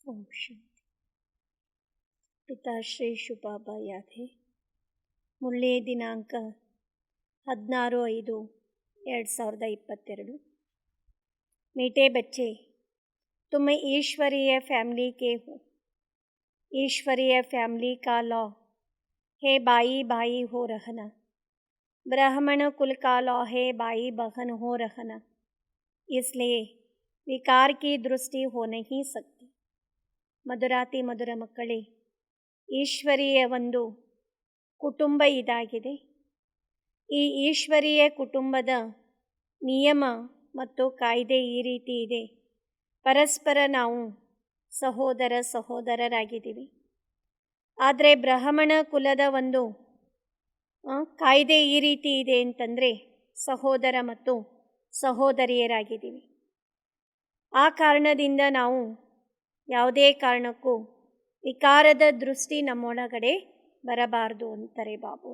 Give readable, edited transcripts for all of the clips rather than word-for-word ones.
ಓಂ ಶಾಂತಿ. ಪಿತಾಶ್ರೀ ಶುಭಾಬಾ ಯಾದೆ. ಮುರಳಿ ದಿನಾಂಕ 16/5/2022. मीठे बच्चे, तुम ईश्वरीय फैमिली के हो. ईश्वरीय फैमिली का लॉ है भाई भाई हो रहना. ब्राह्मण कुल का लॉ है भाई बहन हो रहना. इसलिए विकार की दृष्टि हो नहीं सकती. ಮಧುರಾತಿ ಮಧುರ ಮಕ್ಕಳೇ, ಈಶ್ವರೀಯ ಒಂದು ಕುಟುಂಬ ಇದಾಗಿದೆ. ಈ ಈಶ್ವರೀಯ ಕುಟುಂಬದ ನಿಯಮ ಮತ್ತು ಕಾಯ್ದೆ ಈ ರೀತಿ ಇದೆ. ಪರಸ್ಪರ ನಾವು ಸಹೋದರರಾಗಿದ್ದೀವಿ. ಆದರೆ ಬ್ರಾಹ್ಮಣ ಕುಲದ ಒಂದು ಕಾಯ್ದೆ ಈ ರೀತಿ ಇದೆ ಅಂತಂದರೆ ಸಹೋದರ ಮತ್ತು ಸಹೋದರಿಯರಾಗಿದ್ದೀವಿ. ಆ ಕಾರಣದಿಂದ ನಾವು ಯಾವುದೇ ಕಾರಣಕ್ಕೂ ವಿಕಾರದ ದೃಷ್ಟಿ ನಮ್ಮೊಳಗಡೆ ಬರಬಾರದು ಅಂತಾರೆ ಬಾಬು.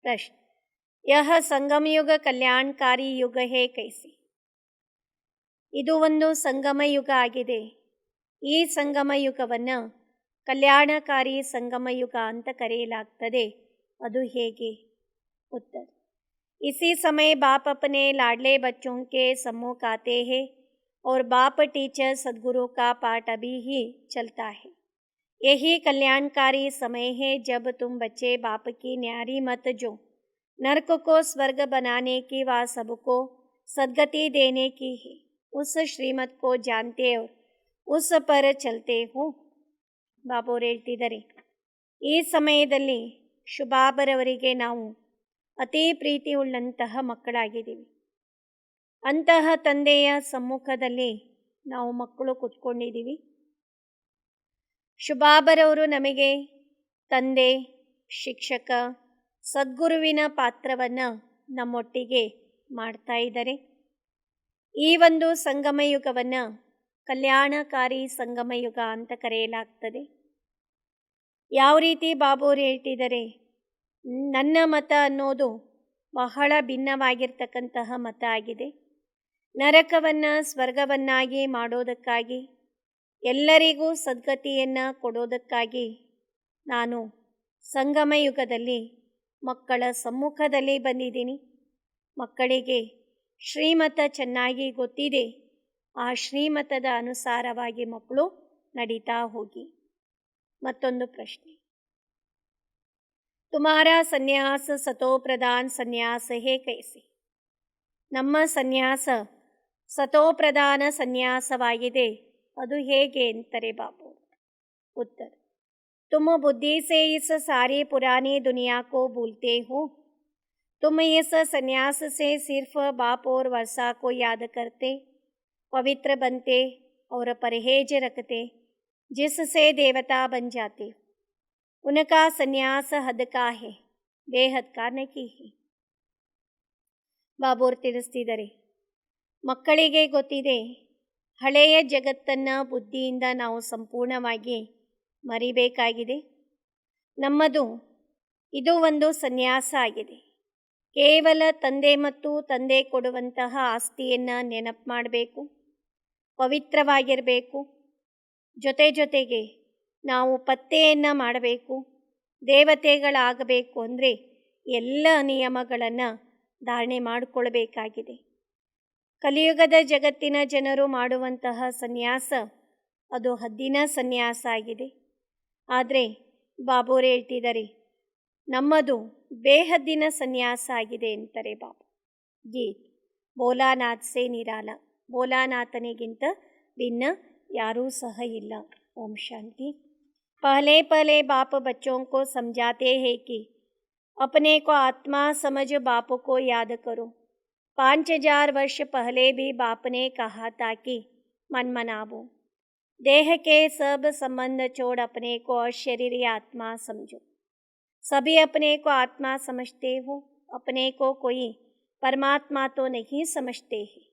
ಪ್ರಶ್ನೆ: ಯಹ ಸಂಗಮ ಯುಗ ಕಲ್ಯಾಣಕಾರಿ ಯುಗ ಹೇ ಕೈಸಿ. ಇದು ಒಂದು ಸಂಗಮ ಯುಗ ಆಗಿದೆ. ಈ ಸಂಗಮ ಯುಗವನ್ನು ಕಲ್ಯಾಣಕಾರಿ ಸಂಗಮ ಯುಗ ಅಂತ ಕರೆಯಲಾಗ್ತದೆ. ಅದು ಹೇಗೆ? ಉತ್ತರ: इसी समय बाप अपने लाडले बच्चों के सम्मुख आते हैं और बाप टीचर सद्गुरु का पाठ अभी ही चलता है. यही कल्याणकारी समय है जब तुम बच्चे बाप की न्यारी मत जो नरक को स्वर्ग बनाने की व सबको सद्गति देने की है, उस श्रीमत को जानते और उस पर चलते हो. ಬಾಬೋರು ಹೇಳ್ತಿದ್ದಾರೆ, ಈ ಸಮಯದಲ್ಲಿ ಶುಭಾಬರವರಿಗೆ ನಾವು ಅತಿ ಪ್ರೀತಿ ಉಳ್ಳಂತಹ ಮಕ್ಕಳಾಗಿದ್ದೀವಿ. ಅಂತಹ ತಂದೆಯ ಸಮ್ಮುಖದಲ್ಲಿ ನಾವು ಮಕ್ಕಳು ಕೂತ್ಕೊಂಡಿದ್ದೀವಿ. ಶುಭಾಬರವರು ನಮಗೆ ತಂದೆ, ಶಿಕ್ಷಕ, ಸದ್ಗುರುವಿನ ಪಾತ್ರವನ್ನು ನಮ್ಮೊಟ್ಟಿಗೆ ಮಾಡ್ತಾ ಇದ್ದಾರೆ. ಈ ಒಂದು ಸಂಗಮ ಯುಗವನ್ನು ಕಲ್ಯಾಣಕಾರಿ ಸಂಗಮ ಯುಗ ಅಂತ ಕರೆಯಲಾಗ್ತದೆ. ಯಾವ ರೀತಿ ಬಾಬೋರು ಹೇಳ್ತಿದ್ದಾರೆ, ನನ್ನ ಮತ ಅನ್ನೋದು ಬಹಳ ಭಿನ್ನವಾಗಿರ್ತಕ್ಕಂತಹ ಮತ ಆಗಿದೆ. ನರಕವನ್ನು ಸ್ವರ್ಗವನ್ನಾಗಿ ಮಾಡೋದಕ್ಕಾಗಿ, ಎಲ್ಲರಿಗೂ ಸದ್ಗತಿಯನ್ನು ಕೊಡೋದಕ್ಕಾಗಿ ನಾನು ಸಂಗಮ ಯುಗದಲ್ಲಿ ಮಕ್ಕಳ ಸಮ್ಮುಖದಲ್ಲಿ ಬಂದಿದ್ದೀನಿ. ಮಕ್ಕಳಿಗೆ ಶ್ರೀಮತ ಚೆನ್ನಾಗಿ ಗೊತ್ತಿದೆ. ಆ ಶ್ರೀಮತದ ಅನುಸಾರವಾಗಿ ಮಕ್ಕಳು ನಡೀತಾ ಹೋಗಿ. ಮತ್ತೊಂದು ಪ್ರಶ್ನೆ: ತುಮಾರಾ ಸನ್ಯಾಸ ಸತೋ ಪ್ರಧಾನ್ ಸನ್ಯಾಸ ಹೇ ಕೈಸಿ. ನಮ್ಮ ಸನ್ಯಾಸ ಸತೋಪ್ರಧಾನ ಸನ್ಯಾಸವಾಗಿದೆ. ಅದು ಹೇಗೆ ಅಂತಾರೆ ಬಾಬು. ಉತ್ತರ: तुम बुद्धि से इस सारी पुरानी दुनिया को भूलते हो. तुम इस संन्यास से सिर्फ बाप और वर्षा को याद करते, पवित्र बनते और परहेज रखते, जिससे देवता बन जाते हो. उनका संन्यास हद का है, बेहद का नहीं है. ಬಾಬೋರು ತಿಳಿಸ್ತಿದ್ದಾರೆ, ಮಕ್ಕಳಿಗೆ ಗೊತ್ತಿದೆ, ಹಳೆಯ ಜಗತ್ತನ್ನು ಬುದ್ಧಿಯಿಂದ ನಾವು ಸಂಪೂರ್ಣವಾಗಿ ಮರಿಬೇಕಾಗಿದೆ. ನಮ್ಮದು ಇದು ಒಂದು ಸನ್ಯಾಸ ಆಗಿದೆ. ಕೇವಲ ತಂದೆ ಮತ್ತು ತಂದೆ ಕೊಡುವಂತಹ ಆಸ್ತಿಯನ್ನು ನೆನಪು ಮಾಡಬೇಕು, ಪವಿತ್ರವಾಗಿರಬೇಕು. ಜೊತೆಗೆ ನಾವು ಪತ್ತೆಯನ್ನು ಮಾಡಬೇಕು. ದೇವತೆಗಳಾಗಬೇಕು ಅಂದರೆ ಎಲ್ಲ ನಿಯಮಗಳನ್ನು ಧಾರಣೆ ಮಾಡಿಕೊಳ್ಬೇಕಾಗಿದೆ. ಕಲಿಯುಗದ ಜಗತ್ತಿನ ಜನರು ಮಾಡುವಂತಹ ಸನ್ಯಾಸ ಅದು ಹದ್ದಿನ ಸನ್ಯಾಸ ಆಗಿದೆ. ಆದರೆ ಬಾಬೋರು ಹೇಳ್ತಿದ್ದಾರೆ, ನಮ್ಮದು ಬೇಹದ್ದಿನ ಸನ್ಯಾಸ ಆಗಿದೆ ಅಂತಾರೆ ಬಾಬು. ಗೀತ್ ಭೋಲಾನಾಥ್ ಸೇ ನಿರಾಲ. ಭೋಲಾನಾಥನಿಗಿಂತ ಭಿನ್ನ ಯಾರೂ ಸಹ ಇಲ್ಲ. ಓಂ ಶಾಂತಿ. पहले बाप बच्चों को समझाते हैं कि अपने को आत्मा समझ बाप को याद करो. 5000 वर्ष पहले भी बाप ने कहा था कि मन मनावो, देह के सब संबंध छोड़ अपने को शरीर आत्मा समझो. सभी अपने को आत्मा समझते हो, अपने को कोई परमात्मा तो नहीं समझते हैं.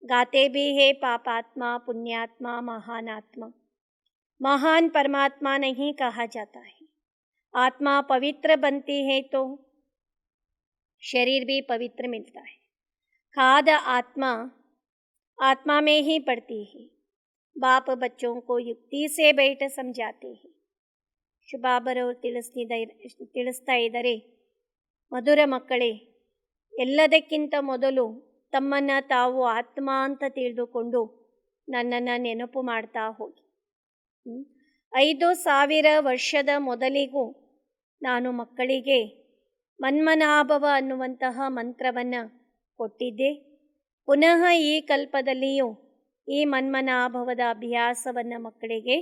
गाते भी है पापात्मा, पुण्यात्मा, महान आत्मा. महान परमात्मा नहीं कहा जाता है. आत्मा पवित्र बनती है तो शरीर भी पवित्र मिलता है. खाद आत्मा में ही पड़ती है. बाप बच्चों को युक्ति से बैठ समझाते हैं. ಶುಭಾಬರವರು ತಿಳಿಸ್ತಾ ಇದ್ದಾರೆ, ಮಧುರ ಮಕ್ಕಳೇ, ಎಲ್ಲದಕ್ಕಿಂತ ಮೊದಲು ತಮ್ಮನ್ನು ತಾವು ಆತ್ಮ ಅಂತ ತಿಳಿದುಕೊಂಡು ನನ್ನನ್ನು ನೆನಪು ಮಾಡ್ತಾ ಹೋಗಿ. 5000 ವರ್ಷದ ಮೊದಲಿಗೂ ನಾನು ಮಕ್ಕಳಿಗೆ ಮನ್ಮನಾಭವ ಅನ್ನುವಂತಹ ಮಂತ್ರವನ್ನು ಕೊಟ್ಟಿದ್ದೆ. ಪುನಃ ಈ ಕಲ್ಪದಲ್ಲಿಯೂ ಈ ಮನ್ಮನಾಭವದ ಅಭ್ಯಾಸವನ್ನು ಮಕ್ಕಳಿಗೆ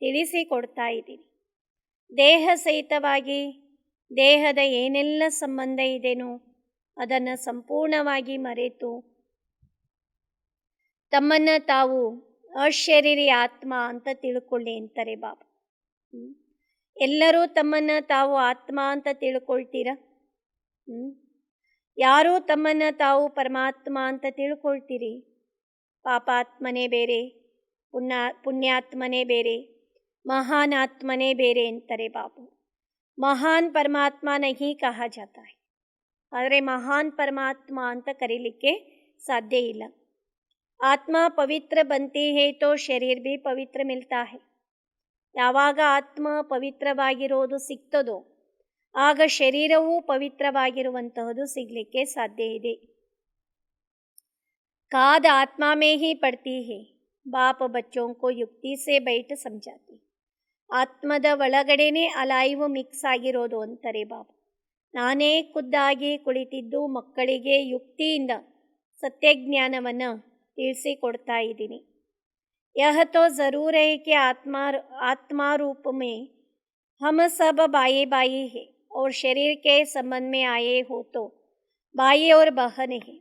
ತಿಳಿಸಿಕೊಡ್ತಾ ಇದ್ದೀನಿ. ದೇಹ ಸಹಿತವಾಗಿ ದೇಹದ ಏನೆಲ್ಲ ಸಂಬಂಧ ಇದೆನೋ ಅದನ್ನು ಸಂಪೂರ್ಣವಾಗಿ ಮರೆತು ತಮ್ಮನ್ನು ತಾವು ಅಶರೀರಿ ಆತ್ಮ ಅಂತ ತಿಳ್ಕೊಳ್ಳಿ ಅಂತಾರೆ ಬಾಬಾ. ಎಲ್ಲರೂ ತಮ್ಮನ್ನು ತಾವು ಆತ್ಮ ಅಂತ ತಿಳ್ಕೊಳ್ತೀರ? ಯಾರೂ ತಮ್ಮನ್ನು ತಾವು ಪರಮಾತ್ಮ ಅಂತ ತಿಳ್ಕೊಳ್ತೀರಿ? ಪಾಪಾತ್ಮನೇ ಬೇರೆ, ಪುಣ್ಯಾತ್ಮನೇ ಬೇರೆ, ಮಹಾನ್ ಆತ್ಮನೇ ಬೇರೆ ಅಂತಾರೆ ಬಾಬು. ಮಹಾನ್ ಪರಮಾತ್ಮ ನಹಿ ಕಹಾ ಜಾತಾ ಹೈ, ಆದರೆ ಮಹಾನ್ ಪರಮಾತ್ಮ ಅಂತ ಕರೀಲಿಕ್ಕೆ ಸಾಧ್ಯ ಇಲ್ಲ. ಆತ್ಮ ಪವಿತ್ರ ಬಂತಿ ಹೇ ತೋ ಶರೀರ್ ಭಿ ಪವಿತ್ರ ಮಿಲ್ತಾ ಹೈ. ಯಾವಾಗ ಆತ್ಮ ಪವಿತ್ರವಾಗಿರೋದು ಸಿಗ್ತದೋ ಆಗ ಶರೀರವೂ ಪವಿತ್ರವಾಗಿರುವಂತಹದ್ದು ಸಿಗಲಿಕ್ಕೆ ಸಾಧ್ಯ ಇದೆ. ಕಾದ ಆತ್ಮ ಮೇ ಹಿ ಪಡ್ತಿ ಹೇ, ಬಾಪ ಬಚ್ಚೋಂ ಕೋ ಯುಕ್ತಿ ಸೇ ಬೈಟ್ ಸಮಜಾತಿ. ಆತ್ಮದ ಒಳಗಡೆನೇ ಅಲೈವ್ ಮಿಕ್ಸ್ ಆಗಿರೋದು ಅಂತಾರೆ ಬಾಬಾ. ನಾನೇ ಖುದ್ದಾಗಿ ಕುಳಿತಿದ್ದು ಮಕ್ಕಳಿಗೆ ಯುಕ್ತಿಯಿಂದ ಸತ್ಯಜ್ಞಾನವನ್ನು ತಿಳಿಸಿಕೊಡ್ತಾ ಇದ್ದೀನಿ. यह तो ज़रूर है कि आत्मा रूप में हम सब भाई भाई है और शरीर के संबंध में आए हो तो भाई और बहन है.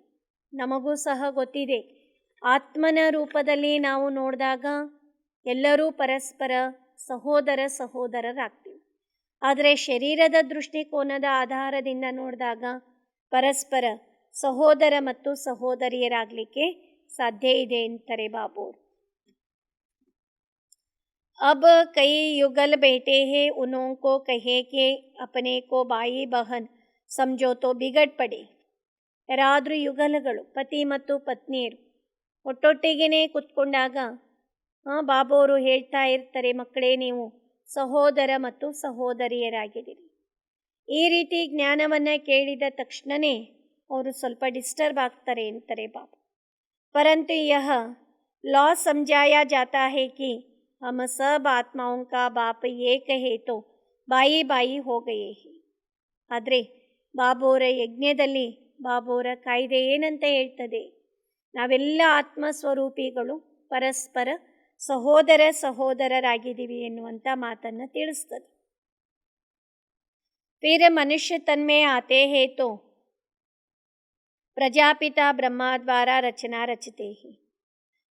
ನಮಗೂ ಸಹ ಗೊತ್ತಿದೆ, ಆತ್ಮನ ರೂಪದಲ್ಲಿ ನಾವು ನೋಡಿದಾಗ ಎಲ್ಲರೂ ಪರಸ್ಪರ ಸಹೋದರರಾಗ್ತೀವಿ. ಆದರೆ ಶರೀರದ ದೃಷ್ಟಿಕೋನದ ಆಧಾರದಿಂದ ನೋಡಿದಾಗ ಪರಸ್ಪರ ಸಹೋದರ ಮತ್ತು ಸಹೋದರಿಯರಾಗಲಿಕ್ಕೆ ಸಾಧ್ಯ ಇದೆ ಅಂತಾರೆ ಬಾಬು. अब कई युगल बैठे हैं, उनको कहे कि अपने को भाई बहन समझो तो बिगड़ पड़े. ಯಾರಾದರೂ ಯುಗಲಗಳು ಪತಿ ಮತ್ತು ಪತ್ನಿಯರು ಒಟ್ಟೊಟ್ಟಿಗೆ ಕುತ್ಕೊಂಡಾಗ ಬಾಬೋರು ಹೇಳ್ತಾ ಇರ್ತಾರೆ, ಮಕ್ಕಳೇ ನೀವು ಸಹೋದರ ಮತ್ತು ಸಹೋದರಿಯರಾಗಿದ್ದೀರಿ. ಈ ರೀತಿ ಜ್ಞಾನವನ್ನು ಕೇಳಿದ ತಕ್ಷಣವೇ ಅವರು ಸ್ವಲ್ಪ ಡಿಸ್ಟರ್ಬ್ ಆಗ್ತಾರೆ ಅಂತಾರೆ ಬಾಬಾ. ಪರಂತು ಯಹ लॉ समझाया जाता है कि हम सब आत्माओं का बाप एक है तो ಬಾಯಿ ಬಾಯಿ हो गए हैं. ಆದರೆ ಬಾಬೋರ ಯಜ್ಞದಲ್ಲಿ ಬಾಬೋರ ಕಾಯ್ದೆ ಏನಂತ ಹೇಳ್ತದೆ, ನಾವೆಲ್ಲ ಆತ್ಮಸ್ವರೂಪಿಗಳು ಪರಸ್ಪರ ಸಹೋದರರಾಗಿದ್ದೀವಿ ಎನ್ನುವಂಥ ಮಾತನ್ನು ತಿಳಿಸ್ತದೆ. फिर मनुष्य तन में आते हैं तो प्रजापिता ब्रह्मा द्वारा रचना रचते हैं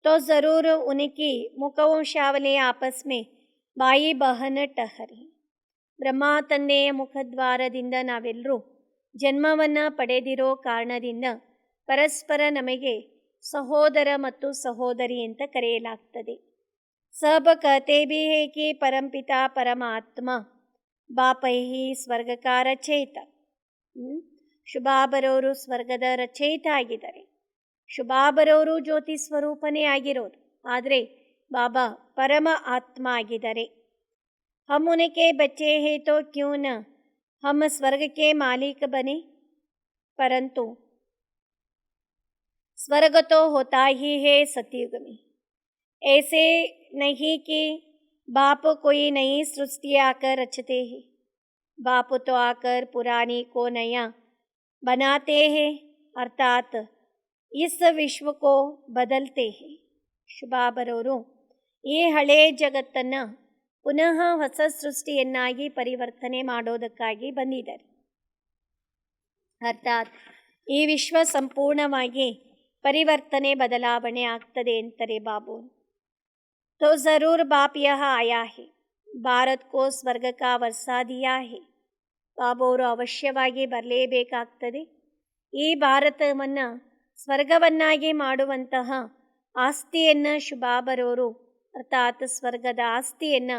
तो ज़रूर उनकी मुखवंशावली आपस में ಬಾಯಿ ಬಹನ ಟಹರಿ. ಬ್ರಹ್ಮ ತಂದೆಯ ಮುಖದ್ವಾರದಿಂದ ನಾವೆಲ್ಲರೂ ಜನ್ಮವನ್ನು ಪಡೆದಿರೋ ಕಾರಣದಿಂದ ಪರಸ್ಪರ ನಮಗೆ ಸಹೋದರ ಮತ್ತು ಸಹೋದರಿ ಅಂತ ಕರೆಯಲಾಗ್ತದೆ. ಸಬ ಕಹತೆ ಭಿ ಹೇ ಕಿ ಪರಂಪಿತಾ ಪರಮಾತ್ಮ ಬಾಪೈಹಿ ಸ್ವರ್ಗಕ ರಚಯಿತ. ಶುಭಾಬರವರು ಸ್ವರ್ಗದ ರಚಯಿತ ಆಗಿದ್ದಾರೆ. ಶುಭಾಬರವರು ಜ್ಯೋತಿ ಸ್ವರೂಪನೇ ಆಗಿರೋದು, ಆದರೆ ಬಾಬಾ ಪರಮ ಆತ್ಮ ಆಗಿದ್ದಾರೆ. हम उनके बच्चे हैं तो क्यों न हम स्वर्ग के मालिक बने, परंतु स्वर्ग तो होता ही है सतयुग में. ऐसे नहीं कि बाप कोई नई सृष्टि आकर रचते हैं. बाप तो आकर पुरानी को नया बनाते हैं, अर्थात इस विश्व को बदलते हैं. ಶುಭಾಬರವರು ಈ ಹಳೆಯ ಜಗತ್ತನ್ನು ಪುನಃ ಹೊಸ ಸೃಷ್ಟಿಯನ್ನಾಗಿ ಪರಿವರ್ತನೆ ಮಾಡೋದಕ್ಕಾಗಿ ಬಂದಿದ್ದಾರೆ. ಅರ್ಥಾತ್ ಈ ವಿಶ್ವ ಸಂಪೂರ್ಣವಾಗಿ ಪರಿವರ್ತನೆ ಬದಲಾವಣೆ ಆಗ್ತದೆ ಅಂತಾರೆ ಬಾಬು. तो ज़रूर बाप यह आया है, भारत को ಸ್ವರ್ಗ का वर्षा दिया है. ಬಾಬೋರು ಅವಶ್ಯವಾಗಿ ಬರಲೇಬೇಕಾಗ್ತದೆ. ಈ ಭಾರತವನ್ನು ಸ್ವರ್ಗವನ್ನಾಗಿ ಮಾಡುವಂತಹ ಆಸ್ತಿಯನ್ನು ಶುಭಾಬರವರು ಅರ್ಥಾತ್ ಸ್ವರ್ಗದ ಆಸ್ತಿಯನ್ನು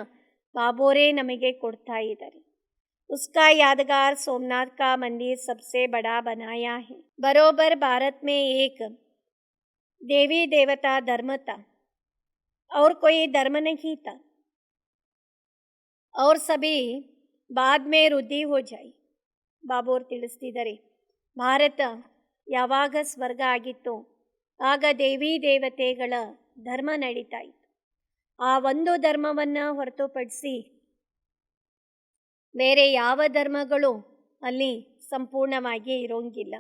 ಬಾಬೋರೇ ನಮಗೆ ಕೊಡ್ತಾ ಇದ್ದಾರೆ. उसका यादगार सोमनाथ का मंदिर सबसे बड़ा बनाया है. बरोबर भारत में एक देवी देवता धर्म था. और कोई धर्म नहीं था और सभी बाद में ವೃದ್ಧಿ हो जाए. ಬಾಬು ಅವರು ತಿಳಿಸ್ತಿದ್ದಾರೆ, ಭಾರತ ಯಾವಾಗ ಸ್ವರ್ಗ ಆಗಿತ್ತೋ ಆಗ ದೇವಿ ದೇವತೆಗಳ ಧರ್ಮ ನಡೀತಾ ಇತ್ತು. ಆ ಒಂದು ಧರ್ಮವನ್ನು ಹೊರತುಪಡಿಸಿ ಬೇರೆ ಯಾವ ಧರ್ಮಗಳು ಅಲ್ಲಿ ಸಂಪೂರ್ಣವಾಗಿ ಇರೋಂಗಿಲ್ಲ.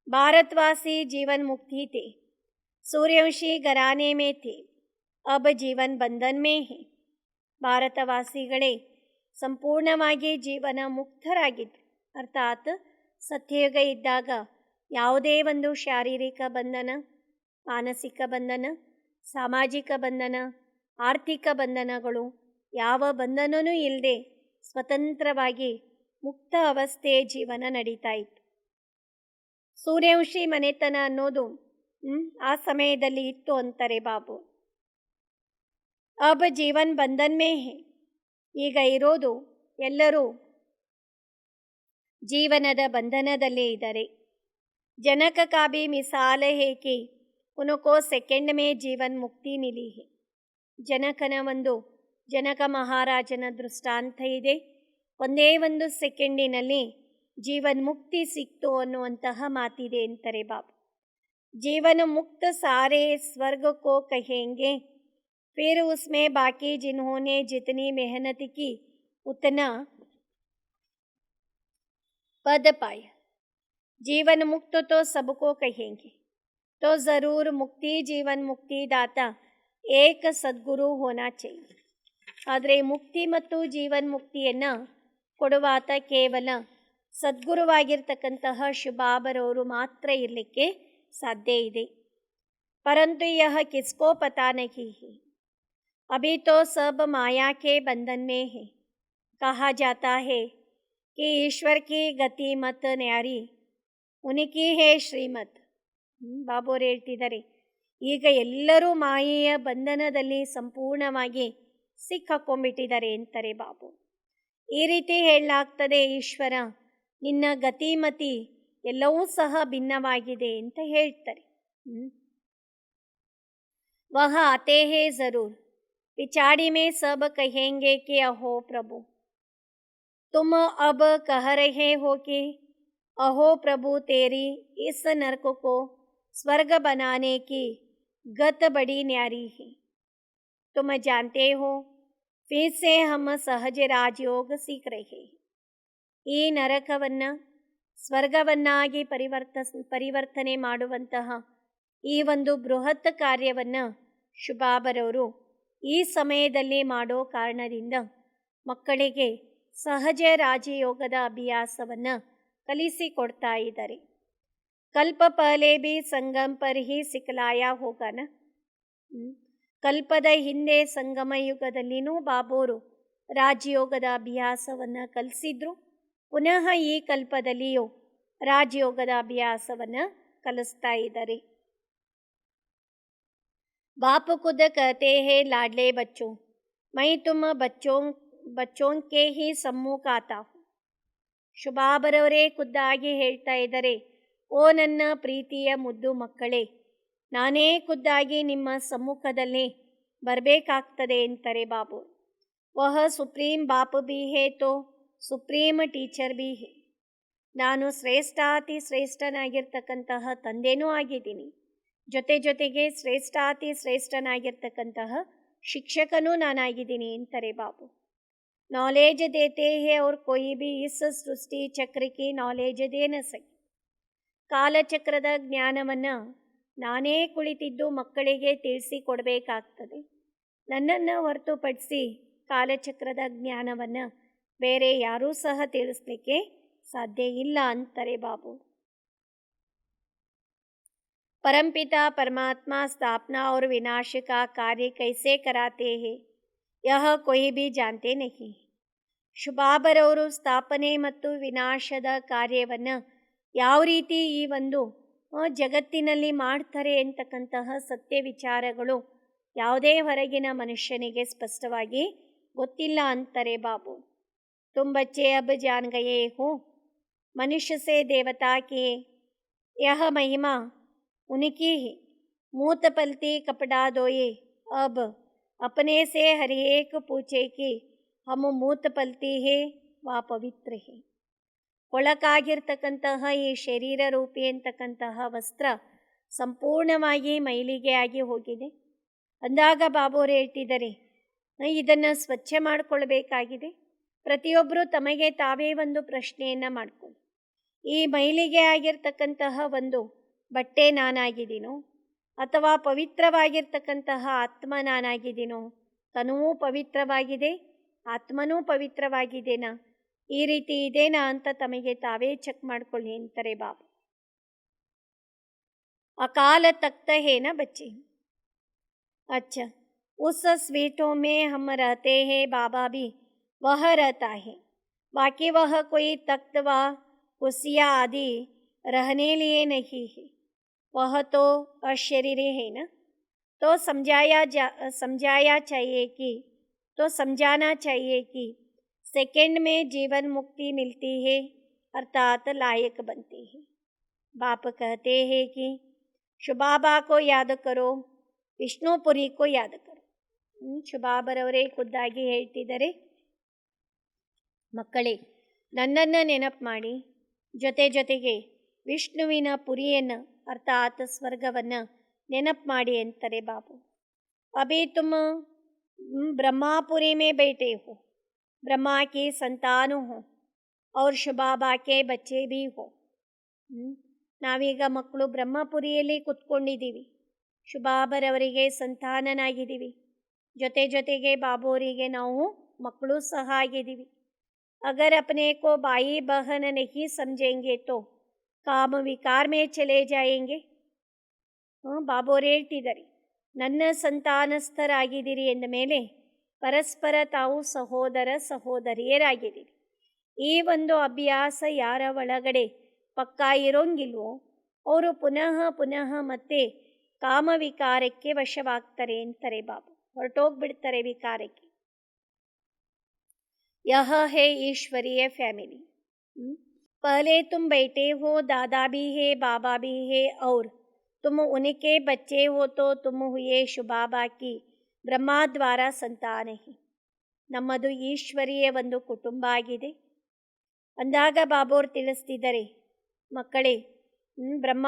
भारतवासी जीवन मुक्ति थे, सूर्यवंशी घराने में थे, अब जीवन बंधन में है. ಭಾರತವಾಸಿಗಳೇ ಸಂಪೂರ್ಣವಾಗಿ ಜೀವನ ಮುಕ್ತರಾಗಿದ್ದರು. ಅರ್ಥಾತ್ ಸತ್ಯಯುಗ ಇದ್ದಾಗ ಯಾವುದೇ ಒಂದು ಶಾರೀರಿಕ ಬಂಧನ, ಮಾನಸಿಕ ಬಂಧನ, ಸಾಮಾಜಿಕ ಬಂಧನ, ಆರ್ಥಿಕ ಬಂಧನಗಳು ಯಾವ ಬಂಧನವೂ ಇಲ್ಲದೆ ಸ್ವತಂತ್ರವಾಗಿ ಮುಕ್ತ ಅವಸ್ಥೆಯ ಜೀವನ ನಡೀತಾ ಇತ್ತು. ಸೂರ್ಯವಂಶಿ ಮನೆತನ ಅನ್ನೋದು ಆ ಸಮಯದಲ್ಲಿ ಇತ್ತು ಅಂತಾರೆ ಬಾಬು. ಅಬ್ ಜೀವನ್ ಬಂಧನ್ ಮೇ ಹೇ, ಈಗ ಇರೋದು ಎಲ್ಲರೂ ಜೀವನದ ಬಂಧನದಲ್ಲೇ ಇದ್ದಾರೆ. ಜನಕ ಕಾ ಭಿ ಮಿಸಾಲ್ ಹೇ ಕಿ ಉनको ಸೆಕೆಂಡ್ ಮೇ ಜೀವನ್ ಮುಕ್ತಿ ಮಿಲಿ ಹೇ. ಜನಕ ಮಹಾರಾಜನ ದೃಷ್ಟಾಂತ ಇದೆ. ಒಂದೇ ಒಂದು ಸೆಕೆಂಡಿನಲ್ಲಿ ಜೀವನ್ ಮುಕ್ತಿ ಸಿಕ್ತು ಅನ್ನುವಂತಹ ಮಾತಿದೆ ಅಂತಾರೆ ಬಾಬು. ಜೀವನ ಮುಕ್ತ ಸಾರೆ ಸ್ವರ್ಗ ಕೋ ಕಹೇಂಗೆ, ಫಿರ್ ಉಸ್ಮೇ ಬಾಕಿ ಜಿನ್ಹೋನೆ ಜಿತನಿ ಮೆಹನತ್ ಕಿ ಉतना पद पाया. जीवन मुक्त तो सबको कहेंगे, तो ज़रूर मुक्ति जीवन मुक्ति दाता एक ಸದ್ಗುರು ಹೋನಾ चाहिए. ಆದರೆ ಮುಕ್ತಿ ಮತ್ತು ಜೀವನ್ ಮುಕ್ತಿಯನ್ನು ಕೊಡುವಾತ ಕೇವಲ ಸದ್ಗುರುವಾಗಿರ್ತಕ್ಕಂತಹ ಶುಭಾಬರವರು ಮಾತ್ರ ಇರಲಿಕ್ಕೆ ಸಾಧ್ಯ ಇದೆ. ಪರಂತು ಯಹ ಕಿಸ್ಕೋ ಪತಾ ನಹಿ ಹೈ, ಅಭಿ ತೋ ಸಬ್ ಮಾಯಾ ಕೆ ಬಂಧನ್ ಮೇ ಹೈ. ಕಹಾ ಜಾತಾ ಹೈ कि ईश्वर की गति मत न्यारी उनकी है ಶ್ರೀಮತ್. ಬಾಬು ಅವರು ಹೇಳ್ತಿದ್ದಾರೆ, ಈಗ ಎಲ್ಲರೂ ಮಾಯೆಯ ಬಂಧನದಲ್ಲಿ ಸಂಪೂರ್ಣವಾಗಿ ಸಿಕ್ಕಾಕೊಂಡ್ಬಿಟ್ಟಿದ್ದಾರೆ ಅಂತಾರೆ ಬಾಬು. ಈ ರೀತಿ ಹೇಳಲಾಗ್ತದೆ, ಈಶ್ವರ ನಿನ್ನ ಗತಿಮತಿ ಎಲ್ಲವೂ ಸಹ ಭಿನ್ನವಾಗಿದೆ ಅಂತ ಹೇಳ್ತಾರೆ. ವಹ ಆತೆ ಹೇ ಜರೂರ್, पिछाड़ी में सब कहेंगे कि अहो प्रभु तुम अब कह रहे हो कि अहो प्रभु तेरी इस नरक को स्वर्ग बनाने की गत बड़ी न्यारी है. तुम जानते हो फिर से हम सहज राजयोग सीख रहे हैं. ಈ ನರಕವನ್ನು ಸ್ವರ್ಗವನ್ನಾಗಿ ಪರಿವರ್ತನೆ ಮಾಡುವಂತಹ ಈ ಒಂದು ಬೃಹತ್ ಕಾರ್ಯವನ್ನು ಶುಭಾಬರವರು ಈ ಸಮಯದಲ್ಲಿ ಮಾಡೋ ಕಾರಣದಿಂದ ಮಕ್ಕಳಿಗೆ ಸಹಜ ರಾಜಯೋಗದ ಅಭ್ಯಾಸವನ್ನು ಕಲಿಸಿಕೊಡ್ತಾ ಇದ್ದಾರೆ. ಕಲ್ಪ ಪಹಲೆ ಬಿ ಸಂಗಮ್ ಪರ್ ಹಿ ಸಿಖಲಾಯಾ ಹೋಗಾನ. ಕಲ್ಪದ ಹಿಂದೆ ಸಂಗಮ ಯುಗದಲ್ಲಿನೂ ಬಾಬೋರು ರಾಜಯೋಗದ ಅಭ್ಯಾಸವನ್ನು ಕಲಿಸಿದ್ರು. ಪುನಃ ಈ ಕಲ್ಪದಲ್ಲಿಯೂ ರಾಜಯೋಗದ ಅಭ್ಯಾಸವನ್ನು ಕಲಿಸ್ತಾ ಇದ್ದಾರೆ. बाप खुद कहते हैं लाडले बच्चों, मैं तुम बच्चों के ही सम्मुख आता हूँ. ಶುಭಾಬರವರೇ ಖುದ್ದಾಗಿ ಹೇಳ್ತಾ ಇದ್ದಾರೆ, ಓ ನನ್ನ ಪ್ರೀತಿಯ ಮುದ್ದು ಮಕ್ಕಳೇ, ನಾನೇ ಖುದ್ದಾಗಿ ನಿಮ್ಮ ಸಮ್ಮುಖದಲ್ಲಿ ಬರಬೇಕಾಗ್ತದೆ ಅಂತಾರೆ Babu. ವಹ supreme Baap B A ತೋ ಸುಪ್ರೀಂ ಟೀಚರ್ ಬಿ ಹೇ. ನಾನು ಶ್ರೇಷ್ಠಾತಿ ಶ್ರೇಷ್ಠನಾಗಿರ್ತಕ್ಕಂತಹ ತಂದೆನೂ ಆಗಿದ್ದೀನಿ, ಜೊತೆಗೆ ಶ್ರೇಷ್ಠಾತಿ ಶ್ರೇಷ್ಠನಾಗಿರ್ತಕ್ಕಂತಹ ಶಿಕ್ಷಕನೂ ನಾನಾಗಿದ್ದೀನಿ ಅಂತಾರೆ ಬಾಬು. नॉलेज देते हैं और कोई भी इस सृष्टि चक्र की नॉलेज दे न सके. ಕಾಲಚಕ್ರದ ಜ್ಞಾನವನ್ನು ನಾನೇ ಕುಳಿತಿದ್ದು ಮಕ್ಕಳಿಗೆ ತಿಳಿಸಿಕೊಡಬೇಕಾಗ್ತದೆ. ನನ್ನನ್ನು ಹೊರತುಪಡಿಸಿ ಕಾಲಚಕ್ರದ ಜ್ಞಾನವನ್ನು ಬೇರೆ ಯಾರೂ ಸಹ ತಿಳಿಸ್ಲಿಕ್ಕೆ ಸಾಧ್ಯ ಇಲ್ಲ ಅಂತಾರೆ ಬಾಬು. परमपिता परमात्मा स्थापना और विनाश का कार्य कैसे कराते हैं यह कोई भी जानते नहीं. ಶುಭಾಬರವರು ಸ್ಥಾಪನೆ ಮತ್ತು ವಿನಾಶದ ಕಾರ್ಯವನ್ನು ಯಾವ ರೀತಿ ಈ ಒಂದು ಜಗತ್ತಿನಲ್ಲಿ ಮಾಡ್ತಾರೆ ಅಂತಕ್ಕಂತಹ ಸತ್ಯ ವಿಚಾರಗಳು ಯಾವುದೇ ಹೊರಗಿನ ಮನುಷ್ಯನಿಗೆ ಸ್ಪಷ್ಟವಾಗಿ ಗೊತ್ತಿಲ್ಲ ಅಂತಾರೆ ಬಾಬು. ತುಮ್ ಬಚ್ಚೆ ಅಬ್ ಜಾನ್ ಗಯೇ ಹೋ ಮನುಷ್ಯ ಸೇ ದೇವತಾ ಕಿ ಯಹ ಮಹಿಮಾ ಉನಕಿ ಹೈ. मूत पलती कपड़ा धोए अब अपने से हर एक पूछे कि हम ಮೂತ ಪಲ್ತಿ ಹೇ ವಾ ಪವಿತ್ರ ಹೇ. ಕೊಳಕಾಗಿರ್ತಕ್ಕಂತಹ ಈ ಶರೀರ ರೂಪಿ ಅಂತಕ್ಕಂತಹ ವಸ್ತ್ರ ಸಂಪೂರ್ಣವಾಗಿ ಮೈಲಿಗೆಯಾಗಿ ಹೋಗಿದೆ. ಅಂದಾಗ ಬಾಬೋರು ಹೇಳ್ತಿದ್ದಾರೆ, ಇದನ್ನು ಸ್ವಚ್ಛ ಮಾಡಿಕೊಳ್ಬೇಕಾಗಿದೆ. ಪ್ರತಿಯೊಬ್ಬರು ತಮಗೆ ತಾವೇ ಒಂದು ಪ್ರಶ್ನೆಯನ್ನು ಮಾಡಿಕೊಳ್ಳಿ. ಈ ಮೈಲಿಗೆ ಆಗಿರ್ತಕ್ಕಂತಹ ಒಂದು ಬಟ್ಟೆ ನಾನಾಗಿದ್ದೀನೋ ಅಥವಾ ಪವಿತ್ರವಾಗಿರ್ತಕ್ಕಂತಹ ಆತ್ಮ ನಾನಾಗಿದ್ದೀನೋ? ತನುವೂ ಪವಿತ್ರವಾಗಿದೆ, ಆತ್ಮನೂ ಪವಿತ್ರವಾಗಿದೆನಾ? ಈ ರೀತಿ ಇದೇನಾ ಅಂತ ತಮಗೆ ತಾವೇ ಚೆಕ್ ಮಾಡ್ಕೊಳ್ಳಿ ಅಂತಾರೆ ಬಾಬಾ. अकाल तख्त है ना बच्चे. अच्छा, उस स्वीटों में हम रहते हैं, बाबा भी वह रहता है. बाकी वह कोई तख्त व कुर्सियाँ आदि रहने लिए नहीं है. वह तो अशरीरी है ना. तो समझाना चाहिए कि सेकंड में जीवन मुक्ति मिलती है, अर्थात लायक बनती है. बाप कहते हैं कि ಶುಭಾಬಾ ಕೋ ಯಾದ ಕರೋ, ವಿಷ್ಣುಪುರಿ ಕೋ ಯಾದ ಕರೋ. ಶುಭಾಬರವರೇ ಖುದ್ದಾಗಿ ಹೇಳ್ತಿದ್ದಾರೆ, ಮಕ್ಕಳೇ ನನ್ನನ್ನು ನೆನಪು ಮಾಡಿ, ಜೊತೆಗೆ ವಿಷ್ಣುವಿನ ಪುರಿಯನ್ನು ಅರ್ಥಾತ್ ಸ್ವರ್ಗವನ್ನು ನೆನಪು ಮಾಡಿ ಅಂತಾರೆ ಬಾಬು. ಅಭಿ ತುಮ್ ಬ್ರಹ್ಮಾಪುರಿ ಮೇ बैठे हो, ब्रह्मा की संतान हो और ಶುಭಾಬಾ के बच्चे भी हो. ನಾವೀಗ ಮಕ್ಕಳು ಬ್ರಹ್ಮಪುರಿಯಲ್ಲಿ ಕುತ್ಕೊಂಡಿದ್ದೀವಿ, ಶುಭಾಬರವರಿಗೆ ಸಂತಾನನಾಗಿದ್ದೀವಿ, ಜೊತೆಗೆ ಬಾಬೋರಿಗೆ ನಾವು ಮಕ್ಕಳು ಸಹ ಆಗಿದ್ದೀವಿ. ಅಗರ್ ಅಪನೆ ಕೋ ಬಾಯಿ ಬಹನ ನಹಿ ಸಮझेंगे तो ಕಾಮ ವಿಕಾರ ಮೇ ಚಲೆ ಜಾಯೆಂಗೆ. ಬಾಬೋರು ಹೇಳ್ತಿದ್ದಾರೆ, ನನ್ನ ಸಂತಾನಸ್ಥರಾಗಿದ್ದೀರಿ ಎಂದ ಮೇಲೆ ಪರಸ್ಪರ ತಾವು ಸಹೋದರ ಸಹೋದರಿಯರಾಗಿದ್ದೀರಿ. ಈ ಒಂದು ಅಭ್ಯಾಸ ಯಾರ ಒಳಗಡೆ ಪಕ್ಕಾ ಇರೋಂಗಿಲ್ವೋ ಅವರು ಪುನಃ ಮತ್ತೆ ಕಾಮವಿಕಾರಕ್ಕೆ ವಶವಾಗ್ತಾರೆ ಅಂತಾರೆ ಬಾಬು. ಹೊರಟೋಗ್ಬಿಡ್ತಾರೆ ವಿಕಾರಕ್ಕೆ. ಯಹ ಹೇ ಈಶ್ವರೀಯ ಫ್ಯಾಮಿಲಿ. पहले तुम बैठे हो, दादा भी है, बाबा भी है और तुम उनके बच्चे हो, तो तुम हुए ಶುಭಾಬಾ की ಬ್ರಹ್ಮ ದ್ವಾರ ಸಂತಾನ ಹಿ. ನಮ್ಮದು ಈಶ್ವರೀಯ ಒಂದು ಕುಟುಂಬ ಆಗಿದೆ ಅಂದಾಗ ಬಾಬೋರು ತಿಳಿಸ್ತಿದ್ದಾರೆ, ಮಕ್ಕಳೇ ಬ್ರಹ್ಮ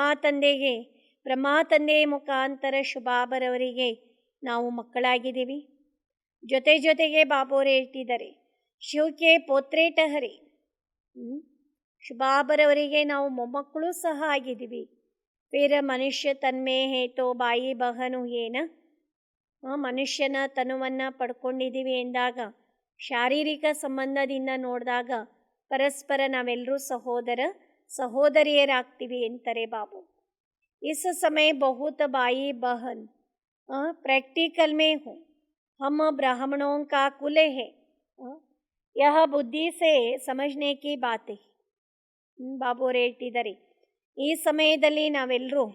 ತಂದೆಯ ಮುಖಾಂತರ ಶುಭಾಬರವರಿಗೆ ನಾವು ಮಕ್ಕಳಾಗಿದ್ದೀವಿ. ಜೊತೆಗೆ ಬಾಬೋರು ಹೇಳ್ತಿದ್ದಾರೆ, ಶಿವಕ್ಕೆ ಪೋತ್ರೆ ಟಹರಿ. ಶುಭಾಬರವರಿಗೆ ನಾವು ಮೊಮ್ಮಕ್ಕಳು ಸಹ ಆಗಿದ್ದೀವಿ. ಫಿರ್ ಮನುಷ್ಯ ತನ್ಮೇ ಹೇತೋ ಬಾಯಿ ಬಹನು ಏನ. ಮನುಷ್ಯನ ತನುವನ್ನು ಪಡ್ಕೊಂಡಿದ್ದೀವಿ ಎಂದಾಗ ಶಾರೀರಿಕ ಸಂಬಂಧದಿಂದ ನೋಡಿದಾಗ ಪರಸ್ಪರ ನಾವೆಲ್ಲರೂ ಸಹೋದರ ಸಹೋದರಿಯರಾಗ್ತೀವಿ ಅಂತಾರೆ ಬಾಬು. इस समय बहुत भाई बहन प्रैक्टिकल में हो, हम ब्राह्मणों का कुल है, यह बुद्धि से समझने की बात है. ಬಾಬೋರು ಹೇಳ್ತಿದ್ದಾರೆ, ಈ ಸಮಯದಲ್ಲಿ ನಾವೆಲ್ಲರೂ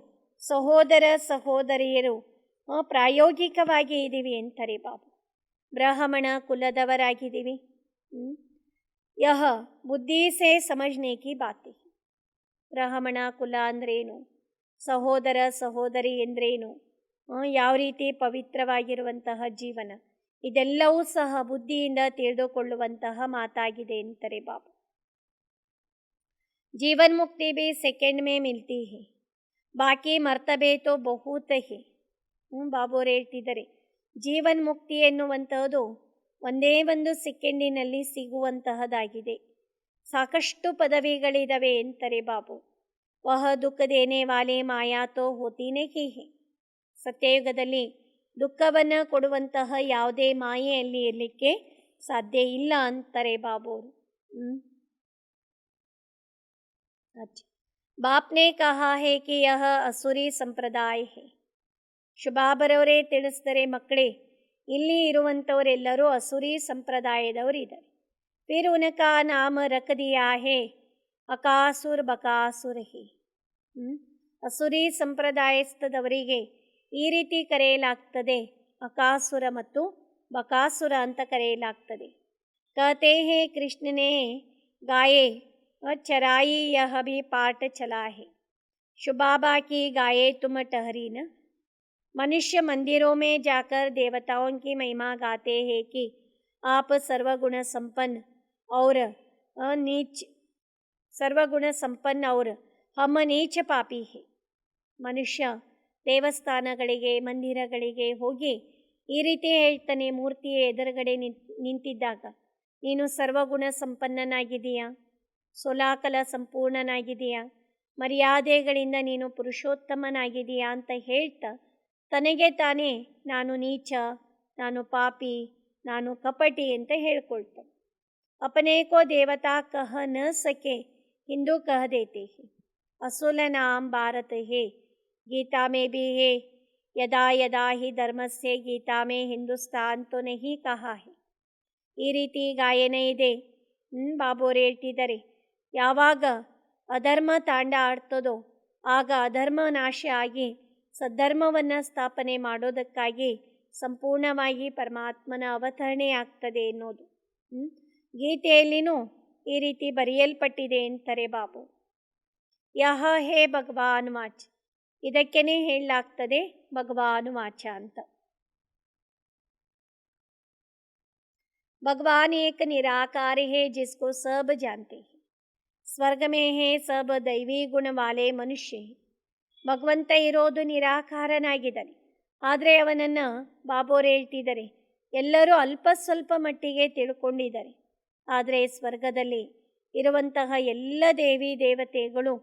ಸಹೋದರ ಸಹೋದರಿಯರು ಪ್ರಾಯೋಗಿಕವಾಗಿ ಇದ್ದೀವಿ ಅಂತಾರೆ ಬಾಬು. ಬ್ರಾಹ್ಮಣ ಕುಲದವರಾಗಿದ್ದೀವಿ. ಯಹ ಬುದ್ಧಿ ಸೇ ಸಮಜ್ನೆ ಕಿ ಬಾತೆ. ಬ್ರಾಹ್ಮಣ ಕುಲ ಅಂದ್ರೇನು, ಸಹೋದರ ಸಹೋದರಿ ಎಂದ್ರೇನು, ಯಾವ ರೀತಿ ಪವಿತ್ರವಾಗಿರುವಂತಹ ಜೀವನ, ಇದೆಲ್ಲವೂ ಸಹ ಬುದ್ಧಿಯಿಂದ ತಿಳಿದುಕೊಳ್ಳುವಂತಹ ಮಾತಾಗಿದೆ ಅಂತಾರೆ ಬಾಬು. ಜೀವನ್ ಮುಕ್ತಿ भी सेकंड में मिलती है, ಬಾಕಿ ಮರ್ತಬೆ ತೋ ಬಹುತ್ ಹೇ. ಬಾಬೋರು ಹೇಳ್ತಿದ್ದಾರೆ, ಜೀವನ್ ಮುಕ್ತಿ ಎನ್ನುವಂತಹದ್ದು ಒಂದೇ ಒಂದು ಸೆಕೆಂಡಿನಲ್ಲಿ ಸಿಗುವಂತಹದ್ದಾಗಿದೆ. ಸಾಕಷ್ಟು ಪದವಿಗಳಿದ್ದಾವೆ ಅಂತಾರೆ ಬಾಬು. ವಹ ದುಃಖ ದೇನೆ ವಾಲೆ ಮಾಯಾ ತೋ ಹೋತಿ ನಹಿ ಹೇ. ಸತ್ಯಯುಗದಲ್ಲಿ ದುಃಖವನ್ನು ಕೊಡುವಂತಹ ಯಾವುದೇ ಮಾಯೆಯಲ್ಲಿ ಇರಲಿಕ್ಕೆ ಸಾಧ್ಯ ಇಲ್ಲ ಅಂತಾರೆ ಬಾಬೋರು. बाप ने कहा है कि यह असुरी ಸಂಪ್ರದಾಯ है. ಶುಭಾಬರವರೇ ತಿಳಿಸಿದರೆ, ಮಕ್ಕಳೇ ಇಲ್ಲಿ ಇರುವಂಥವರೆಲ್ಲರೂ ಅಸುರಿ ಸಂಪ್ರದಾಯದವರಿದ್ದಾರೆ. ಫಿರ್ ಉನಕಾ ನಾಮ ರಖ ದಿಯಾ ಹೇ ಅಕಾಸುರ್ ಬಕಾಸುರ್ ಹಿ. ಅಸುರಿ ಸಂಪ್ರದಾಯಸ್ಥದವರಿಗೆ ಈ ರೀತಿ ಕರೆಯಲಾಗ್ತದೆ, ಅಕಾಸುರ ಮತ್ತು ಬಕಾಸುರ ಅಂತ ಕರೆಯಲಾಗ್ತದೆ. कहते हैं कृष्ण ने गाये चराई यह भी पाठ चला है. ಶುಭಾಬಾ ಕಿ ಗಾಯೇ ತುಮ ಟಹರಿ ನ. मनुष्य मंदिरों में जाकर देवताओं की महिमा गाते हैं कि आप सर्वगुण संपन्न और हम नीच पापी है. ಮನುಷ್ಯ ದೇವಸ್ಥಾನಗಳಿಗೆ ಮಂದಿರಗಳಿಗೆ ಹೋಗಿ ಈ ರೀತಿ ಹೇಳ್ತಾನೆ, ಮೂರ್ತಿಯ ಎದುರುಗಡೆ ನಿಂತಿದ್ದಾಗ, ನೀನು ಸರ್ವಗುಣ ಸಂಪನ್ನನಾಗಿದೆಯಾ, ಸೋಲಾಕಲ ಸಂಪೂರ್ಣನಾಗಿದೆಯಾ, ಮರ್ಯಾದೆಗಳಿಂದ ನೀನು ಪುರುಷೋತ್ತಮನಾಗಿದೆಯಾ ಅಂತ ಹೇಳ್ತಾ ತನಗೆ ತಾನೇ ನಾನು ನೀಚ, ನಾನು ಪಾಪಿ, ನಾನು ಕಪಟಿ ಅಂತ ಹೇಳ್ಕೊಳ್ತಾನೆ. अपने को देवता कह न सके हिंदू कह देते हैं. असूल नाम भारत है, गीता में भी है. यदा यदा ही धर्म से गीता में हिंदुस्तान तो नहीं कहा है. ಈ ರೀತಿ ಗಾಯನ ಇದೆ. ಬಾಬೋರು ಹೇಳ್ತಿದ್ದಾರೆ, ಯಾವಾಗ ಅಧರ್ಮ ತಾಂಡ ಆಡ್ತದೋ ಆಗ ಅಧರ್ಮ ನಾಶ ಆಗಿ ಸದ್ಧರ್ಮವನ್ನು ಸ್ಥಾಪನೆ ಮಾಡೋದಕ್ಕಾಗಿ ಸಂಪೂರ್ಣವಾಗಿ ಪರಮಾತ್ಮನ ಅವತರಣೆ ಆಗ್ತದೆ ಎನ್ನುವುದು ಗೀತೆಯಲ್ಲಿನೂ ಈ ರೀತಿ ಬರೆಯಲ್ಪಟ್ಟಿದೆ ಅಂತಾರೆ ಬಾಬು. ಯಹ ಹೇ ಭಗವಾನ್ ವಾಚ್, ಇದಕ್ಕೇನೆ ಹೇಳಲಾಗ್ತದೆ ಭಗವಾನ್ ವಾಚ ಅಂತ. भगवान एक निराकार है जिसको सब जानते हैं. ಸ್ವರ್ಗ में है सब दैवी गुण वाले ಮನುಷ್ಯ. ಭಗವಂತ ಇರೋದು ನಿರಾಕಾರನಾಗಿದ್ದಾನೆ. ಆದರೆ ಅವನನ್ನು ಬಾಬೋರು ಹೇಳ್ತಿದ್ದಾರೆ, ಎಲ್ಲರೂ ಅಲ್ಪ ಸ್ವಲ್ಪ ಮಟ್ಟಿಗೆ ತಿಳ್ಕೊಂಡಿದ್ದಾರೆ. ಆದರೆ ಸ್ವರ್ಗದಲ್ಲಿ ಇರುವಂತಹ ಎಲ್ಲ ದೇವಿ ದೇವತೆಗಳು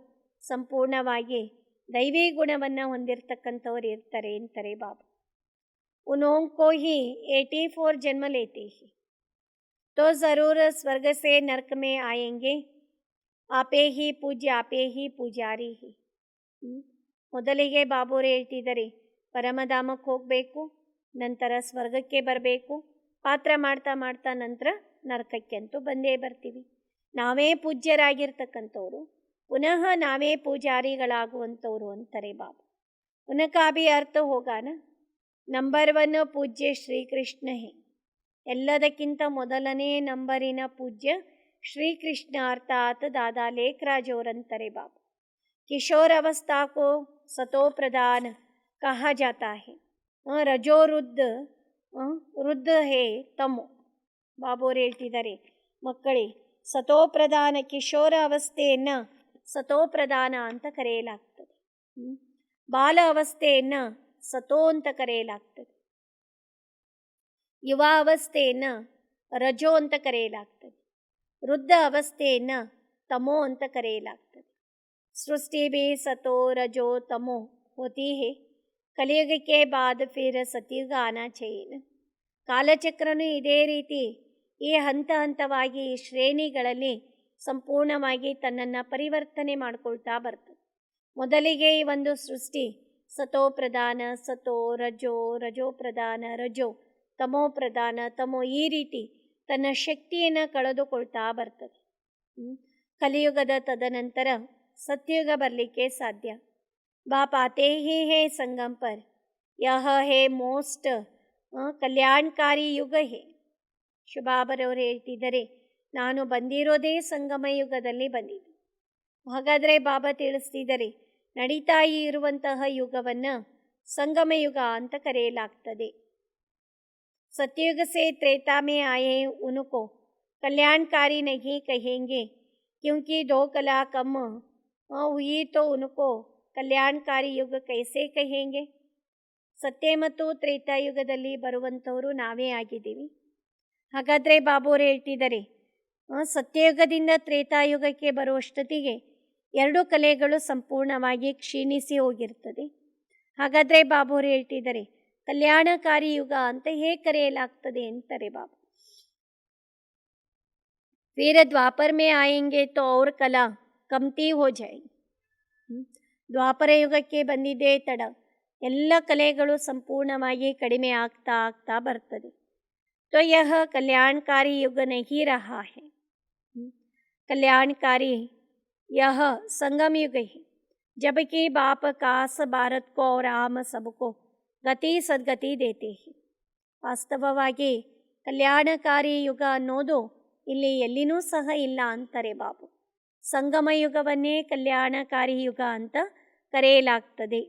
ಸಂಪೂರ್ಣವಾಗಿ ದೈವಿ ಗುಣವನ್ನು ಹೊಂದಿರತಕ್ಕಂಥವ್ರು ಇರ್ತಾರೆ ಅಂತಾರೆ ಬಾಬಾ. ಉನೋಂಕೋ ಹಿ 84 ಜನ್ಮ ಲೇತೆ ಹಿ तो ज़रूर स्वर्ग से नरक में आएंगे. आपे ही पूज्य आपे ही ಪೂಜಾರಿ ಹಿ. ಮೊದಲಿಗೆ ಬಾಬೋರು ಹೇಳ್ತಿದ್ದಾರೆ, ಪರಮಧಾಮಕ್ಕೆ ಹೋಗಬೇಕು, ನಂತರ ಸ್ವರ್ಗಕ್ಕೆ ಬರಬೇಕು, ಪಾತ್ರ ಮಾಡ್ತಾ ಮಾಡ್ತಾ ನಂತರ ನರಕಕ್ಕೆ ಅಂತೂ ಬಂದೇ ಬರ್ತೀವಿ. ನಾವೇ ಪೂಜ್ಯರಾಗಿರ್ತಕ್ಕಂಥವ್ರು, ಪುನಃ ನಾವೇ ಪೂಜಾರಿಗಳಾಗುವಂಥವ್ರು ಅಂತಾರೆ ಬಾಬಾ. ಉನಕಾ ಭಿ ಅರ್ಥ ಹೋಗಾನ. ನಂಬರ್ 1 ಪೂಜ್ಯ ಶ್ರೀಕೃಷ್ಣ ಹೇ. ಎಲ್ಲದಕ್ಕಿಂತ ಮೊದಲನೇ ನಂಬರಿನ ಪೂಜ್ಯ ಶ್ರೀಕೃಷ್ಣ ಅರ್ಥಾತ್ ದಾದಾ ಲೇಖರಾಜೋರಂತಾರೆ ಬಾಬಾ. ಕಿಶೋರ್ ಅವಸ್ಥಾ ಕೋ ಸತೋ ಪ್ರಧಾನ ಕಹಾ ಜಾತಾ ಹೇ. ರಜೋ ವೃದ್ಧ ಹೇ ತಮೋ. ಬಾಬೋರು ಹೇಳ್ತಿದ್ದಾರೆ, ಮಕ್ಕಳೇ, ಸತೋಪ್ರಧಾನ ಕಿಶೋರ ಅವಸ್ಥೆಯನ್ನು ಸತೋಪ್ರಧಾನ ಅಂತ ಕರೆಯಲಾಗ್ತದೆ. ಬಾಲ ಅವಸ್ಥೆಯನ್ನು ಸತೋ ಅಂತ ಕರೆಯಲಾಗ್ತದೆ. ಯುವ ಅವಸ್ಥೆಯನ್ನು ರಜೋ ಅಂತ ಕರೆಯಲಾಗ್ತದೆ. ವೃದ್ಧ ಅವಸ್ಥೆಯನ್ನು ತಮೋ ಅಂತ ಕರೆಯಲಾಗ್ತದೆ. ಸೃಷ್ಟಿ ಭಿ ಸತೋ ರಜೋ ತಮೋ ಹೋತಿ ಹೇ. ಕಲಿಯುಗಕ್ಕೆ ಬಾದ್ ಫಿರ್ ಸತ್ಯುಗ ಆನಾ ಚೈನ್. ಕಾಲಚಕ್ರನೂ ಇದೇ ರೀತಿ ಈ ಹಂತ ಹಂತವಾಗಿ ಈ ಶ್ರೇಣಿಗಳಲ್ಲಿ ಸಂಪೂರ್ಣವಾಗಿ ತನ್ನನ್ನು ಪರಿವರ್ತನೆ ಮಾಡಿಕೊಳ್ತಾ ಬರ್ತದೆ. ಮೊದಲಿಗೆ ಈ ಒಂದು ಸೃಷ್ಟಿ ಸತೋ ಪ್ರಧಾನ, ಸತೋ ರಜೋ, ರಜೋ ಪ್ರಧಾನ, ರಜೋ ತಮೋ ಪ್ರಧಾನ, ತಮೋ, ಈ ರೀತಿ ತನ್ನ ಶಕ್ತಿಯನ್ನು ಕಳೆದುಕೊಳ್ತಾ ಬರ್ತದೆ. ಕಲಿಯುಗದ ತದನಂತರ ಸತ್ಯುಗ ಬರಲಿಕ್ಕೆ ಸಾಧ್ಯ. ಬಾಪ್ ಆತೆ ಹಿ ಹೇ ಸಂಗಮ್ ಪರ್. ಯಹ ಹೇ ಮೋಸ್ಟ್ ಕಲ್ಯಾಣಕಾರಿ ಯುಗ ಹೇ. ಶುಭಾಬರವರು ಹೇಳ್ತಿದ್ದಾರೆ, ನಾನು ಬಂದಿರೋದೇ ಸಂಗಮ ಯುಗದಲ್ಲಿ ಬಂದಿದ್ದೆ. ಹಾಗಾದರೆ ಬಾಬಾ ತಿಳಿಸ್ತಿದ್ದಾರೆ, ನಡೀತಾ ಇರುವಂತಹ ಯುಗವನ್ನು ಸಂಗಮ ಯುಗ ಅಂತ ಕರೆಯಲಾಗ್ತದೆ. सतयुग से त्रेता में आए उनको कल्याणकारी नहीं कहेंगे, क्योंकि 2 कला कम हुई तो उनको कल्याणकारी युग कैसे कहेंगे. ಸತ್ಯ ಮತ್ತು ತ್ರೇತಾಯುಗದಲ್ಲಿ ಬರುವಂಥವರು ನಾವೇ ಆಗಿದ್ದೀವಿ. ಹಾಗಾದರೆ ಬಾಬೋರು ಹೇಳ್ತಿದ್ದಾರೆ, ಸತ್ಯಯುಗದಿಂದ ತ್ರೇತಾಯುಗಕ್ಕೆ ಬರುವಷ್ಟೊತ್ತಿಗೆ 2 ಕಲೆಗಳು ಸಂಪೂರ್ಣವಾಗಿ ಕ್ಷೀಣಿಸಿ ಹೋಗಿರ್ತದೆ. ಹಾಗಾದರೆ ಬಾಬೋರು ಹೇಳ್ತಿದ್ದಾರೆ, ಕಲ್ಯಾಣಕಾರಿ ಯುಗ ಅಂತ ಹೇಗೆ ಕರೆಯಲಾಗ್ತದೆ ಅಂತಾರೆ ಬಾಬಾ. फिर द्वापर में आएंगे तो और कला कमती हो जाएगी. ದ್ವಾಪರ ಯುಗಕ್ಕೆ ಬಂದಿದ್ದೇ ತಡ, ಎಲ್ಲ ಕಲೆಗಳು ಸಂಪೂರ್ಣವಾಗಿ ಕಡಿಮೆ ಆಗ್ತಾ ಆಗ್ತಾ ಬರ್ತದೆ. तो यह कल्याणकारी युग नहीं रहा है. कल्याणकारी यह संगम युग है, जबकि बाप कास भारत को और आम सबको ಗತಿ ಸದ್ಗತಿ ದೇತೆ. ವಾಸ್ತವವಾಗಿ ಕಲ್ಯಾಣಕಾರಿ ಯುಗ ಅನ್ನೋದು ಇಲ್ಲಿ ಎಲ್ಲಿನೂ ಸಹ ಇಲ್ಲ ಅಂತಾರೆ ಬಾಬು. ಸಂಗಮ ಯುಗವನ್ನೇ ಕಲ್ಯಾಣಕಾರಿ ಯುಗ ಅಂತ ಕರೆಯಲಾಗ್ತದೆ.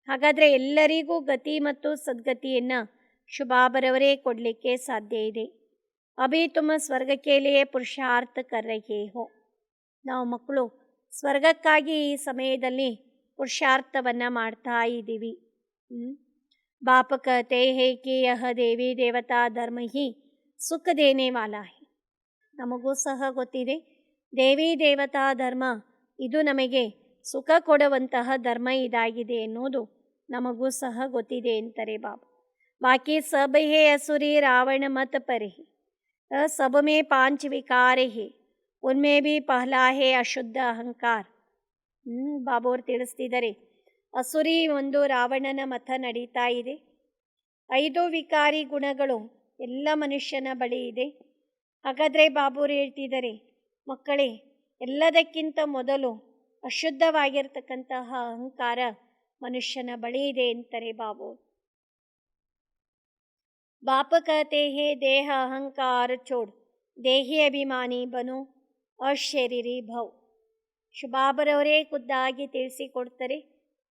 ಹಾಗಾದರೆ ಎಲ್ಲರಿಗೂ ಗತಿ ಮತ್ತು ಸದ್ಗತಿಯನ್ನು ಶುಭಾಬರವರೇ ಕೊಡಲಿಕ್ಕೆ ಸಾಧ್ಯ ಇದೆ. ಅಭಿ ತುಮ ಸ್ವರ್ಗಕ್ಕೆ ಲಿಯೇ ಪುರುಷಾರ್ಥ ಕರ್ ರಹೇ ಹೋ. ನಾವು ಮಕ್ಕಳು ಸ್ವರ್ಗಕ್ಕಾಗಿ ಈ ಸಮಯದಲ್ಲಿ ಪುರುಷಾರ್ಥವನ್ನು ಮಾಡ್ತಾ ಇದ್ದೀವಿ. ಬಾಪ ಕಹತೆ ಹೇ ಕಿ ಯಹ ದೇವಿ ದೇವತಾ ಧರ್ಮ ಹಿ ಸುಖ ದೇನೆ ವಾಲಾ ಹೇ. ನಮಗೂ ಸಹ ಗೊತ್ತಿದೆ, ದೇವಿ ದೇವತಾ ಧರ್ಮ ಇದು ನಮಗೆ ಸುಖ ಕೊಡುವಂತಹ ಧರ್ಮ ಇದಾಗಿದೆ ಎನ್ನುವುದು ನಮಗೂ ಸಹ ಗೊತ್ತಿದೆ ಅಂತಾರೆ ಬಾಬಾ. ಬಾಕಿ ಸಬ್ ಹೇ ಅಸುರಿ ರಾವಣ ಮತ ಪರ್ ಹೇ. ಸಬ್ ಮೇ 5 ವಿಕಾರ ಹೇ, ಉನ್ಮೇ ಭಿ ಪಹಲಾ ಹೇ ಅಶುದ್ಧ ಅಹಂಕಾರ. ಬಾಬೋರು ತಿಳಿಸ್ತಿದ್ದಾರೆ, ಅಸುರಿ ಒಂದು ರಾವಣನ ಮತ ನಡೀತಾ ಇದೆ. 5 ವಿಕಾರಿ ಗುಣಗಳು ಎಲ್ಲ ಮನುಷ್ಯನ ಬಳಿ ಇದೆ. ಹಾಗಾದರೆ ಬಾಬೋರು ಹೇಳ್ತಿದ್ದಾರೆ, ಮಕ್ಕಳೇ, ಎಲ್ಲದಕ್ಕಿಂತ ಮೊದಲು ಅಶುದ್ಧವಾಗಿರ್ತಕ್ಕಂತಹ ಅಹಂಕಾರ ಮನುಷ್ಯನ ಬಳಿ ಇದೆ ಅಂತಾರೆ ಬಾಬೋರು. ಬಾಪ ಕಹತೆ ಹೇ ದೇಹ ಅಹಂಕಾರ ಚೋಡ್ ದೇಹಿ ಅಭಿಮಾನಿ ಬನು ಅಶರೀರಿ ಭವ್. ಶುಭಾಬರವರೇ ಖುದ್ದಾಗಿ ತಿಳಿಸಿಕೊಡ್ತಾರೆ,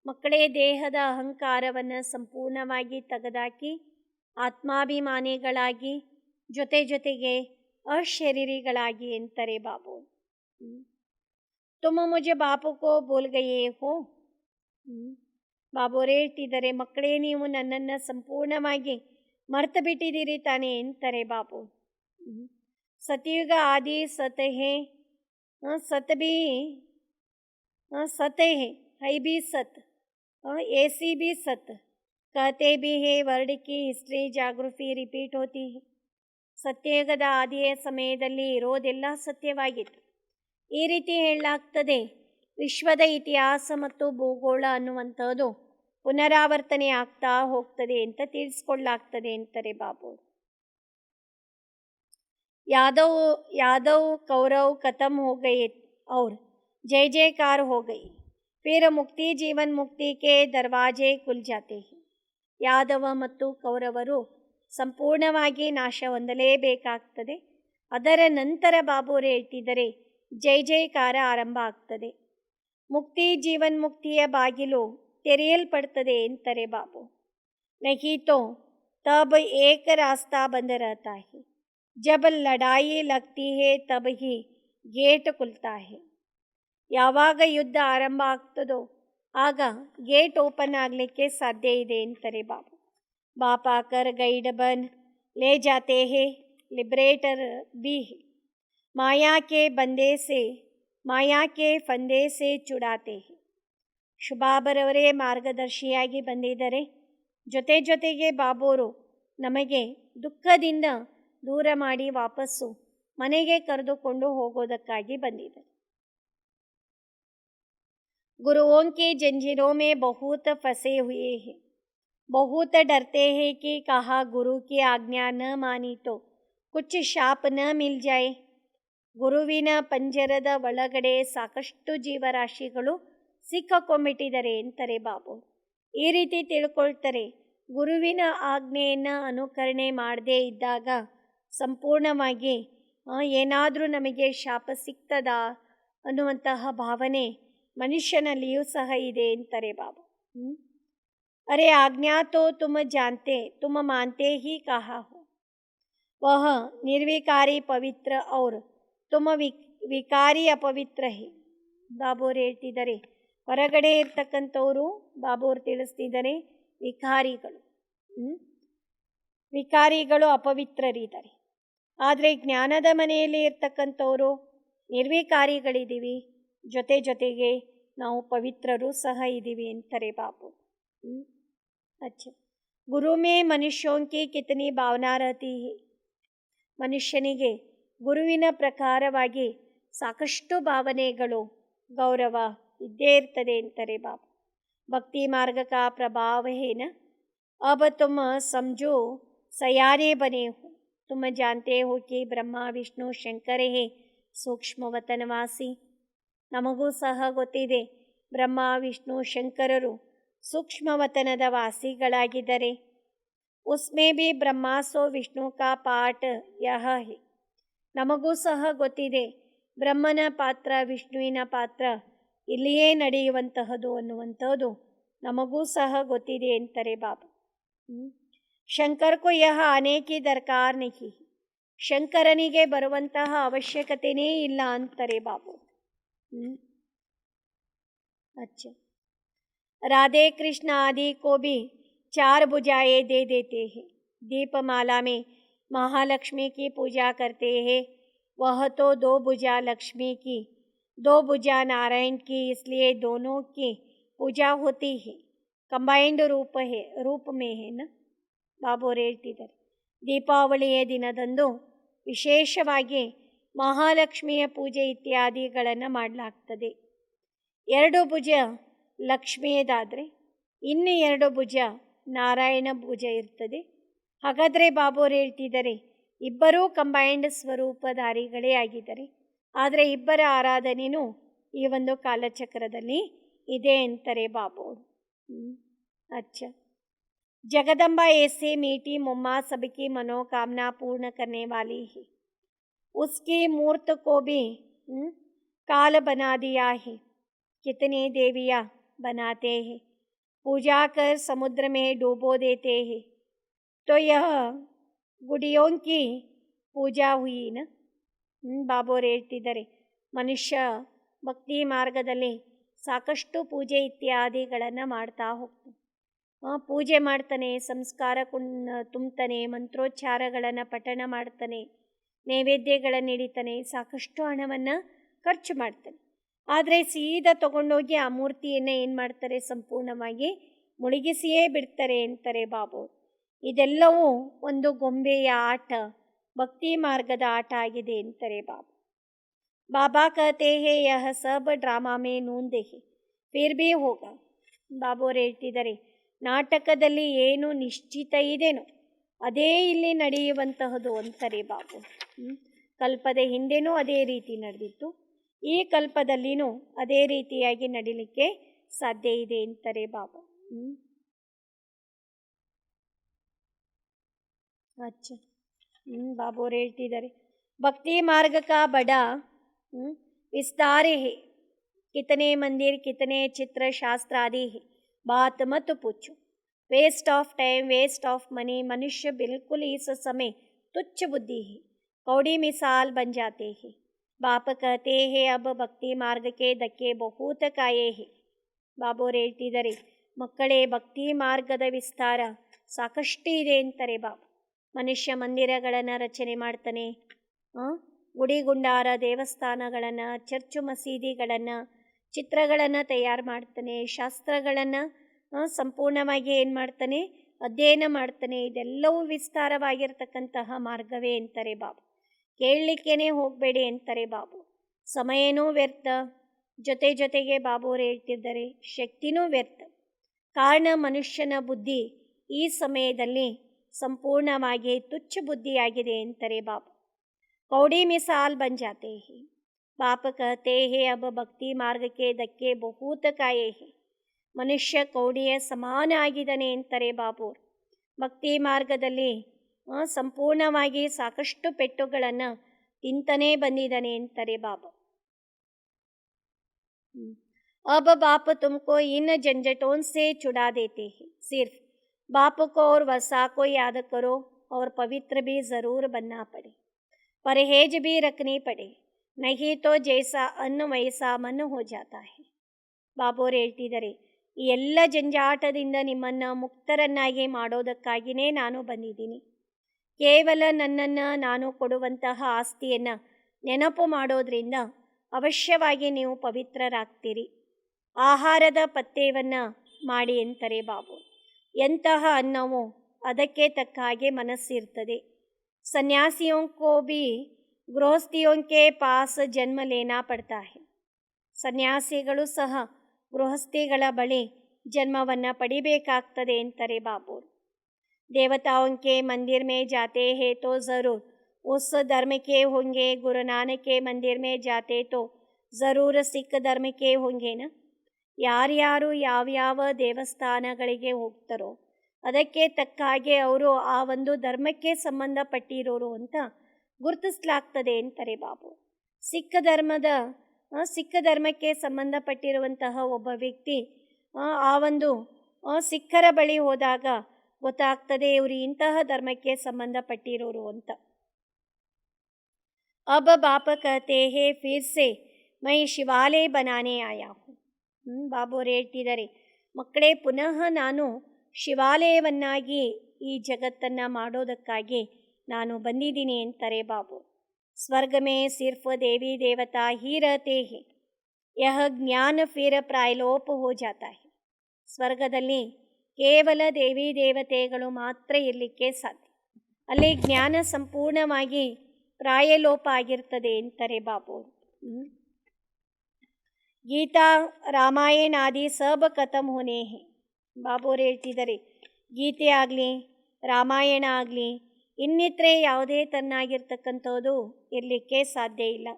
ಮಕ್ಕಳೇ, ದೇಹದ ಅಹಂಕಾರವನ್ನು ಸಂಪೂರ್ಣವಾಗಿ ತೆಗೆದಾಕಿ ಆತ್ಮಾಭಿಮಾನಿಗಳಾಗಿ ಜೊತೆಗೆ ಅಶರೀರಿಗಳಾಗಿ ಅಂತಾರೆ ಬಾಬೋರು. ತುಮ ಮುಜೆ ಬಾಪುಕೋ ಭೂಲ್ ಗಯೇ ಹೋ. ಬಾಬೋರು ಹೇಳ್ತಿದ್ದಾರೆ, ಮಕ್ಕಳೇ, ನೀವು ನನ್ನನ್ನು ಸಂಪೂರ್ಣವಾಗಿ ಮರ್ತು ಬಿಟ್ಟಿದ್ದೀರಿ ತಾನೇ ಅಂತಾರೆ ಬಾಬೋರು. ಸತ್ಯುಗ ಆದಿ ಸತ್ ಹೇ, ಸತ್ ಬಿ सत है, है भी सत, ऐसी भी सत, कहते भी है. वर्ड की हिस्ट्री ಜಾಗೃತಿ ರಿಪೀಟ್ ಹೋತಿ है. ಸತ್ಯಯುಗದ ಆದಿಯ ಸಮಯದಲ್ಲಿ ಇರೋದೆಲ್ಲ ಸತ್ಯವಾಗಿತ್ತು. ಈ ರೀತಿ ಹೇಳಲಾಗ್ತದೆ. ವಿಶ್ವದ ಇತಿಹಾಸ ಮತ್ತು ಭೂಗೋಳ ಅನ್ನುವಂಥದ್ದು ಪುನರಾವರ್ತನೆ ಆಗ್ತಾ ಹೋಗ್ತದೆ ಅಂತ ತಿಳಿಸ್ಕೊಳ್ಳಾಗ್ತದೆ ಅಂತಾರೆ ಬಾಬೋರು. यादव कौरव खत्म हो गए और जय जयकार हो गई. फिर मुक्ति जीवन मुक्ति के दरवाजे खुल जाते हैं. ಯಾದವ ಮತ್ತು ಕೌರವರು ಸಂಪೂರ್ಣವಾಗಿ ನಾಶ ಹೊಂದಲೇಬೇಕಾಗ್ತದೆ. ಅದರ ನಂತರ ಬಾಬೋರು ಹೇಳ್ತಿದ್ದಾರೆ, ಜೈ ಜಯಕಾರ ಆರಂಭ ಆಗ್ತದೆ. ಮುಕ್ತಿ ಜೀವನ್ ಮುಕ್ತಿಯ ಬಾಗಿಲು ತೆರೆಯಲ್ಪಡ್ತದೆ ಅಂತಾರೆ ಬಾಬು. ನಹಿ ತೋ ತಬ್ ಏಕ ರಾಸ್ತಾ ಬಂದ್ ರಹತಾ ಹೈ. ಜಬ್ ಲಡಾಯಿ ಲಗ್ತಿ ಹೇ ತಬ್ ಹಿ ಗೇಟ್ ಖುಲ್ತಾ ಹೈ. ಯಾವಾಗ ಯುದ್ಧ ಆರಂಭ ಆಗ್ತದೋ ಆಗ ಗೇಟ್ ಓಪನ್ ಆಗಲಿಕ್ಕೆ ಸಾಧ್ಯ ಇದೆ ಅಂತಾರೆ ಬಾಬು. ಬಾಪ ಆಕರ್ ಗೈಡ್ ಬನ್ ಲೇ ಜಾತೆ ಹೇ, liberator B A. Maya K ಬಂದೆ ಸೆ, ಮಾಯಾ ಕೆ ಫಂದೆ ಸೆ ಚುಡಾತೆ ಹೇ. ಶುಭಾಬರವರೇ ಮಾರ್ಗದರ್ಶಿಯಾಗಿ ಬಂದಿದ್ದಾರೆ. ಜೊತೆಗೆ ಬಾಬೋರು ನಮಗೆ ದುಃಖದಿಂದ ದೂರ ಮಾಡಿ ವಾಪಸ್ಸು ಮನೆಗೆ ಕರೆದುಕೊಂಡು ಹೋಗೋದಕ್ಕಾಗಿ ಬಂದಿದ್ದಾರೆ. गुरुओं की जंजीरों में बहुत फंसे हुए हैं, बहुत डरते हैं कि कहा गुरु की आज्ञा न मानी तो कुछ शाप न मिल जाए. ಗುರುವಿನ ಪಂಜರದ ಒಳಗಡೆ ಸಾಕಷ್ಟು ಜೀವರಾಶಿಗಳು ಸಿಕ್ಕಾಕೊಂಡ್ಬಿಟ್ಟಿದ್ದಾರೆ ಅಂತಾರೆ ಬಾಬು. ಈ ರೀತಿ ತಿಳ್ಕೊಳ್ತಾರೆ, ಗುರುವಿನ ಆಜ್ಞೆಯನ್ನು ಅನುಕರಣೆ ಮಾಡದೇ ಇದ್ದಾಗ ಸಂಪೂರ್ಣವಾಗಿ ಏನಾದರೂ ನಮಗೆ ಶಾಪ ಸಿಗ್ತದಾ ಅನ್ನುವಂತಹ ಭಾವನೆ ಮನುಷ್ಯನಲ್ಲಿಯೂ ಸಹ ಇದೆ ಅಂತಾರೆ ಬಾಬಾ. ಅರೆ ಆಜ್ಞಾ ತೋ ತುಮ ಜಾನ್ತೆ ತುಮ ಮಾನ್ತೆ ಹಿ ಕಹಾ ಹೋ. ವಹ ನಿರ್ವಿಕಾರಿ ಪವಿತ್ರ ಔರ್ ತುಮ ವಿಕಾರಿ ಅಪವಿತ್ರ ಹೇ. ಬಾಬೋರು ಹೇಳ್ತಿದ್ದಾರೆ, ಹೊರಗಡೆ ಇರ್ತಕ್ಕಂಥವರು ಬಾಬೋರು ತಿಳಿಸ್ತಿದ್ದಾರೆ ವಿಕಾರಿಗಳು ಅಪವಿತ್ರರಿದ್ದಾರೆ. ಆದರೆ ಜ್ಞಾನದ ಮನೆಯಲ್ಲಿ ಇರ್ತಕ್ಕಂಥವರು ನಿರ್ವಿಕಾರಿಗಳಿದ್ದೀವಿ, ಜೊತೆಗೆ ನಾವು ಪವಿತ್ರರು ಸಹ ಇದ್ದೀವಿ ಅಂತಾರೆ ಬಾಬು. ಅಚ್ಚಾ, ಗುರು ಮೇ ಮನುಷ್ಯೋಂ ಕಿ ಕಿತನಿ ಭಾವನಾ ರಹತಿ ಹೈ. ಮನುಷ್ಯನಿಗೆ ಗುರುವಿನ ಪ್ರಕಾರವಾಗಿ ಸಾಕಷ್ಟು ಭಾವನೆಗಳು, ಗೌರವ ಇದ್ದೇ ಇರ್ತದೆ ಅಂತಾರೆ ಬಾಬು. ಭಕ್ತಿ ಮಾರ್ಗ ಕಾ ಪ್ರಭಾವ ಹೇನ ಅಬ್ ತುಮ್ ಸಮझो ಸಯಾನೆ ಬನೆ ಹೋ. ತುಮ್ ಜಾನ್ತೆ ಹೋ ಕಿ ಬ್ರಹ್ಮ ವಿಷ್ಣು ಶಂಕರ ಹೇ ಸೂಕ್ಷ್ಮ ವತನವಾಸಿ. ನಮಗೂ ಸಹ ಗೊತ್ತಿದೆ, ಬ್ರಹ್ಮ ವಿಷ್ಣು ಶಂಕರರು ಸೂಕ್ಷ್ಮವತನದ ವಾಸಿಗಳಾಗಿದ್ದಾರೆ. ಉಸ್ಮೇ ಭಿ ಬ್ರಹ್ಮಾಸೋ ವಿಷ್ಣು ಕಾ ಪಾಠ ಯಹ ಹೇ. ನಮಗೂ ಸಹ ಗೊತ್ತಿದೆ, ಬ್ರಹ್ಮನ ಪಾತ್ರ ವಿಷ್ಣುವಿನ ಪಾತ್ರ ಇಲ್ಲಿಯೇ ನಡೆಯುವಂತಹದ್ದು ಅನ್ನುವಂಥದ್ದು ನಮಗೂ ಸಹ ಗೊತ್ತಿದೆ ಅಂತಾರೆ ಬಾಬಾ. ಶಂಕರ್ಕೋ ಯಹ ಆನೆ ಕಿ ದರ್ಕಾರ್ ನಹಿ, ಶಂಕರನಿಗೆ ಬರುವಂತಹ ಅವಶ್ಯಕತೆಯೇ ಇಲ್ಲ ಅಂತಾರೆ ಬಾಬು. ಅಚ್ಚ राधे कृष्ण आदि को भी 4 भुजाएं दे देते हैं. दीपमाला में महालक्ष्मी की पूजा करते हैं. वह तो 2 भुजा लक्ष्मी की, 2 भुजा नारायण की, इसलिए दोनों की पूजा होती है. कंबाइंड रूप में है ना. ಬಾಬೋರು ಹೇಳ್ತಿದ್ದಾರೆ, ದೀಪಾವಳಿಯ ದಿನದಂದು ವಿಶೇಷವಾಗಿ ಮಹಾಲಕ್ಷ್ಮಿಯ ಪೂಜೆ ಇತ್ಯಾದಿಗಳನ್ನು ಮಾಡಲಾಗ್ತದೆ. 2 ಭುಜ ಲಕ್ಷ್ಮಿಯದಾದರೆ ಇನ್ನು 2 ಭುಜ ನಾರಾಯಣ ಭುಜ ಇರ್ತದೆ. ಹಾಗಾದರೆ ಬಾಬೋರು ಹೇಳ್ತಿದ್ದಾರೆ, ಇಬ್ಬರೂ ಕಂಬೈಂಡ್ ಸ್ವರೂಪಧಾರಿಗಳೇ ಆಗಿದ್ದಾರೆ. ಆದರೆ ಇಬ್ಬರ ಆರಾಧನೆಯೂ ಈ ಒಂದು ಕಾಲಚಕ್ರದಲ್ಲಿ ಇದೆ ಅಂತಾರೆ ಬಾಬೋರು. ಅಚ್ಚ जगदम्बा ऐसे मीठी मुम्मा सबकी मनोकामना पूर्ण करने वाली है. उसकी मूर्त को भी काल बना दिया है. कितनी देवियाँ बनाते हैं, पूजा कर समुद्र में डूबो देते हैं. तो यह गुड़ियों की पूजा हुई ना. ಬಾಬೋರು ಹೇಳ್ತಿದ್ದಾರೆ, ಮನುಷ್ಯ ಭಕ್ತಿ ಮಾರ್ಗದಲ್ಲಿ ಸಾಕಷ್ಟು ಪೂಜೆ ಇತ್ಯಾದಿಗಳನ್ನು ಮಾಡ್ತಾ ಹೋಗ್ತಾನೆ. ಪೂಜೆ ಮಾಡ್ತಾನೆ, ಸಂಸ್ಕಾರ ತುಂಬ್ತಾನೆ, ಮಂತ್ರೋಚ್ಚಾರಗಳನ್ನು ಪಠಣ ಮಾಡ್ತಾನೆ, ನೈವೇದ್ಯಗಳನ್ನು ನೀಡಿತಾನೆ, ಸಾಕಷ್ಟು ಹಣವನ್ನು ಖರ್ಚು ಮಾಡ್ತಾನೆ. ಆದರೆ ಸೀದಾ ತಗೊಂಡೋಗಿ ಆ ಮೂರ್ತಿಯನ್ನು ಏನು ಮಾಡ್ತಾರೆ, ಸಂಪೂರ್ಣವಾಗಿ ಮುಳುಗಿಸಿಯೇ ಬಿಡ್ತಾರೆ ಅಂತಾರೆ ಬಾಬು. ಇದೆಲ್ಲವೂ ಒಂದು ಗೊಂಬೆಯ ಆಟ, ಭಕ್ತಿ ಮಾರ್ಗದ ಆಟ ಆಗಿದೆ ಅಂತಾರೆ ಬಾಬು. ಬಾಬಾ ಕಹತೆ ಹೇ ಯಹ ಸಬ್ ಡ್ರಾಮಾ ಮೇ ನೂಂದೆ ಹೇ ಫಿರ್ ಭಿ ಹೋಗಾ. ಬಾಬೋರು ಹೇಳ್ತಿದ್ದಾರೆ, ನಾಟಕದಲ್ಲಿ ಏನು ನಿಶ್ಚಿತ ಇದೆನೋ ಅದೇ ಇಲ್ಲಿ ನಡೆಯುವಂತಹದ್ದು ಅಂತಾರೆ ಬಾಬು. ಕಲ್ಪದ ಹಿಂದೆನೂ ಅದೇ ರೀತಿ ನಡೆದಿತ್ತು, ಈ ಕಲ್ಪದಲ್ಲಿನೂ ಅದೇ ರೀತಿಯಾಗಿ ನಡೀಲಿಕ್ಕೆ ಸಾಧ್ಯ ಇದೆ ಅಂತಾರೆ ಬಾಬಾ. ಅಚ್ಚ ಬಾಬೋರು ಹೇಳ್ತಿದ್ದಾರೆ, ಭಕ್ತಿ ಮಾರ್ಗ ಕಾ ಬಡಾ ವಿಸ್ತಾರ ಹೇ. ಕಿತನೆ ಮಂದಿರ, ಕಿತನೆ ಚಿತ್ರ ಶಾಸ್ತ್ರ ಆದಿ ಹೇ, बात मत पूछो. Waste of time, waste of money. मनुष्य बिल्कुल इस समय तुच्छ बुद्धि है, कौड़ी मिसाल बन जाते हैं. बाप कहते हैं अब भक्ति मार्ग के धक्के बहुत काये हैं. ಬಾಬೋರು ಹೇಳ್ತಿದ್ದಾರೆ, ಮಕ್ಕಳೇ ಭಕ್ತಿ ಮಾರ್ಗದ ವಿಸ್ತಾರ ಸಾಕಷ್ಟು ಇದೆ ಅಂತಾರೆ ಬಾಬು. ಮನುಷ್ಯ ಮಂದಿರಗಳನ್ನು ರಚನೆ ಮಾಡ್ತಾನೆ, ಗುಡಿ ಗುಂಡಾರ ದೇವಸ್ಥಾನಗಳನ್ನು, ಚರ್ಚು ಮಸೀದಿಗಳನ್ನು, ಚಿತ್ರಗಳನ್ನು ತಯಾರು ಮಾಡ್ತಾನೆ, ಶಾಸ್ತ್ರಗಳನ್ನು ಸಂಪೂರ್ಣವಾಗಿ ಏನು ಮಾಡ್ತಾನೆ, ಅಧ್ಯಯನ ಮಾಡ್ತಾನೆ. ಇದೆಲ್ಲವೂ ವಿಸ್ತಾರವಾಗಿರ್ತಕ್ಕಂತಹ ಮಾರ್ಗವೇ ಅಂತಾರೆ ಬಾಬು. ಕೇಳಲಿಕ್ಕೇನೆ ಹೋಗಬೇಡಿ ಅಂತಾರೆ ಬಾಬು. ಸಮಯನೂ ವ್ಯರ್ಥ, ಜೊತೆಗೆ ಬಾಬೋರು ಹೇಳ್ತಿದ್ದಾರೆ ಶಕ್ತಿನೂ ವ್ಯರ್ಥ. ಕಾರಣ ಮನುಷ್ಯನ ಬುದ್ಧಿ ಈ ಸಮಯದಲ್ಲಿ ಸಂಪೂರ್ಣವಾಗಿ ತುಚ್ಛ ಬುದ್ಧಿಯಾಗಿದೆ ಅಂತಾರೆ ಬಾಬು. ಕೌಡಿ ಮಿಸಾಲ್ ಬನ್ ಜಾತೆ ಹೇ. बाप कहते हैं अब भक्ति मार्ग के धक्के बहुत काये हैं. ಮನುಷ್ಯ ಕೌಡಿಯ ಸಮಾನ ಆಗಿದ್ದಾನೆ ಅಂತಾರೆ ಬಾಬು. ಭಕ್ತಿ ಮಾರ್ಗದಲ್ಲಿ ಸಂಪೂರ್ಣವಾಗಿ ಸಾಕಷ್ಟು ಪೆಟ್ಟುಗಳನ್ನು ತಿಂತಾನೇ ಬಂದಿದ್ದಾನೆ ಅಂತಾರೆ ಬಾಬು. अब बाप तुमको इन झंझटों से छुड़ा देते हैं. सिर्फ बाप को और वसा को याद करो और पवित्र भी ज़रूर बनना पड़े, परहेज भी रखनी पड़े. नहीं तो जैसा अन्न वैसा मन हो जाता है. ಬಾಬೋರು ಹೇಳ್ತಿದ್ದಾರೆ, ಈ ಎಲ್ಲ ಜಂಜಾಟದಿಂದ ನಿಮ್ಮನ್ನು ಮುಕ್ತರನ್ನಾಗಿ ಮಾಡೋದಕ್ಕಾಗಿಯೇ ನಾನು ಬಂದಿದ್ದೀನಿ. ಕೇವಲ ನನ್ನನ್ನು, ನಾನು ಕೊಡುವಂತಹ ಆಸ್ತಿಯನ್ನು ನೆನಪು ಮಾಡೋದ್ರಿಂದ ಅವಶ್ಯವಾಗಿ ನೀವು ಪವಿತ್ರರಾಗ್ತೀರಿ. ಆಹಾರದ ಪಥ್ಯವನ್ನು ಮಾಡಿ ಅಂತಾರೆ ಬಾಬು. ಎಂತಹ ಅನ್ನವೋ ಅದಕ್ಕೆ ತಕ್ಕ ಹಾಗೆ ಮನಸ್ಸಿರ್ತದೆ. ಸನ್ಯಾಸಿಯೋं को भी ಗೃಹಸ್ಥಿयों के पास ಜನ್ಮ ಲೇನಾ ಪಡ್ತಾ ಹೈ. ಸನ್ಯಾಸಿಗಳು ಸಹ ಗೃಹಸ್ಥಿಗಳ ಬಳಿ ಜನ್ಮವನ್ನು ಪಡಿಬೇಕಾಗ್ತದೆ ಅಂತಾರೆ ಬಾಬು. ದೇವತಾओं के मंदिर में जाते हैं तो ज़रूर उस धर्म के होंगे. गुरु नानक के मंदिर में जाते तो ज़रूर सिख धर्म के होंगे ना. ಯಾರ್ಯಾರು ಯಾವ್ಯಾವ ದೇವಸ್ಥಾನಗಳಿಗೆ ಹೋಗ್ತಾರೋ ಅದಕ್ಕೆ ತಕ್ಕ ಹಾಗೆ ಅವರು ಆ ಒಂದು ಧರ್ಮಕ್ಕೆ ಸಂಬಂಧಪಟ್ಟಿರೋರು ಅಂತ ಗುರುತಿಸಲಾಗ್ತದೆ ಅಂತಾರೆ ಬಾಬು. ಸಿಖ್ ಧರ್ಮಕ್ಕೆ ಸಂಬಂಧಪಟ್ಟಿರುವಂತಹ ಒಬ್ಬ ವ್ಯಕ್ತಿ ಆ ಒಂದು ಸಿಖ್ಖರ ಬಳಿ ಹೋದಾಗ ಗೊತ್ತಾಗ್ತದೆ ಇವರು ಇಂತಹ ಧರ್ಮಕ್ಕೆ ಸಂಬಂಧಪಟ್ಟಿರೋರು ಅಂತ. अब बाप कहते हैं फिर से मैं ಶಿವಾಲಯ बनाने आया हूँ. ಬಾಬೋರು ಹೇಳ್ತಿದ್ದಾರೆ, ಮಕ್ಕಳೇ ಪುನಃ ನಾನು ಶಿವಾಲಯವನ್ನಾಗಿ ಈ ಜಗತ್ತನ್ನು ಮಾಡೋದಕ್ಕಾಗಿ ನಾನು ಬಂದಿದ್ದೀನಿ ಅಂತಾರೆ ಬಾಬು. ಸ್ವರ್ಗ ಮೇ ಸಿರ್ಫ್ ದೇವಿ ದೇವತಾ ಹಿ ರಹತೆ ಹೈ, ಯಹ ಜ್ಞಾನ ಫಿರ್ ಪ್ರಾಯಲೋಪ ಹೋ ಜಾತಾ ಹೈ. ಸ್ವರ್ಗದಲ್ಲಿ ಕೇವಲ ದೇವಿ ದೇವತೆಗಳು ಮಾತ್ರ ಇರಲಿಕ್ಕೆ ಸಾಧ್ಯ, ಅಲ್ಲಿ ಜ್ಞಾನ ಸಂಪೂರ್ಣವಾಗಿ ಪ್ರಾಯಲೋಪ ಆಗಿರ್ತದೆ ಅಂತಾರೆ ಬಾಬು. ಗೀತಾ ರಾಮಾಯಣ ಆದಿ ಸಬ್ ಖತಮ್ ಹೋನೆ ಹೇ. ಬಾಬೋರು ಹೇಳ್ತಿದ್ದಾರೆ, ಗೀತೆ ಆಗಲಿ ರಾಮಾಯಣ ಆಗಲಿ ಇನ್ನಿತರೆ ಯಾವುದೇ ತನ್ನಾಗಿರ್ತಕ್ಕಂಥದ್ದು ಇರಲಿಕ್ಕೆ ಸಾಧ್ಯ ಇಲ್ಲ.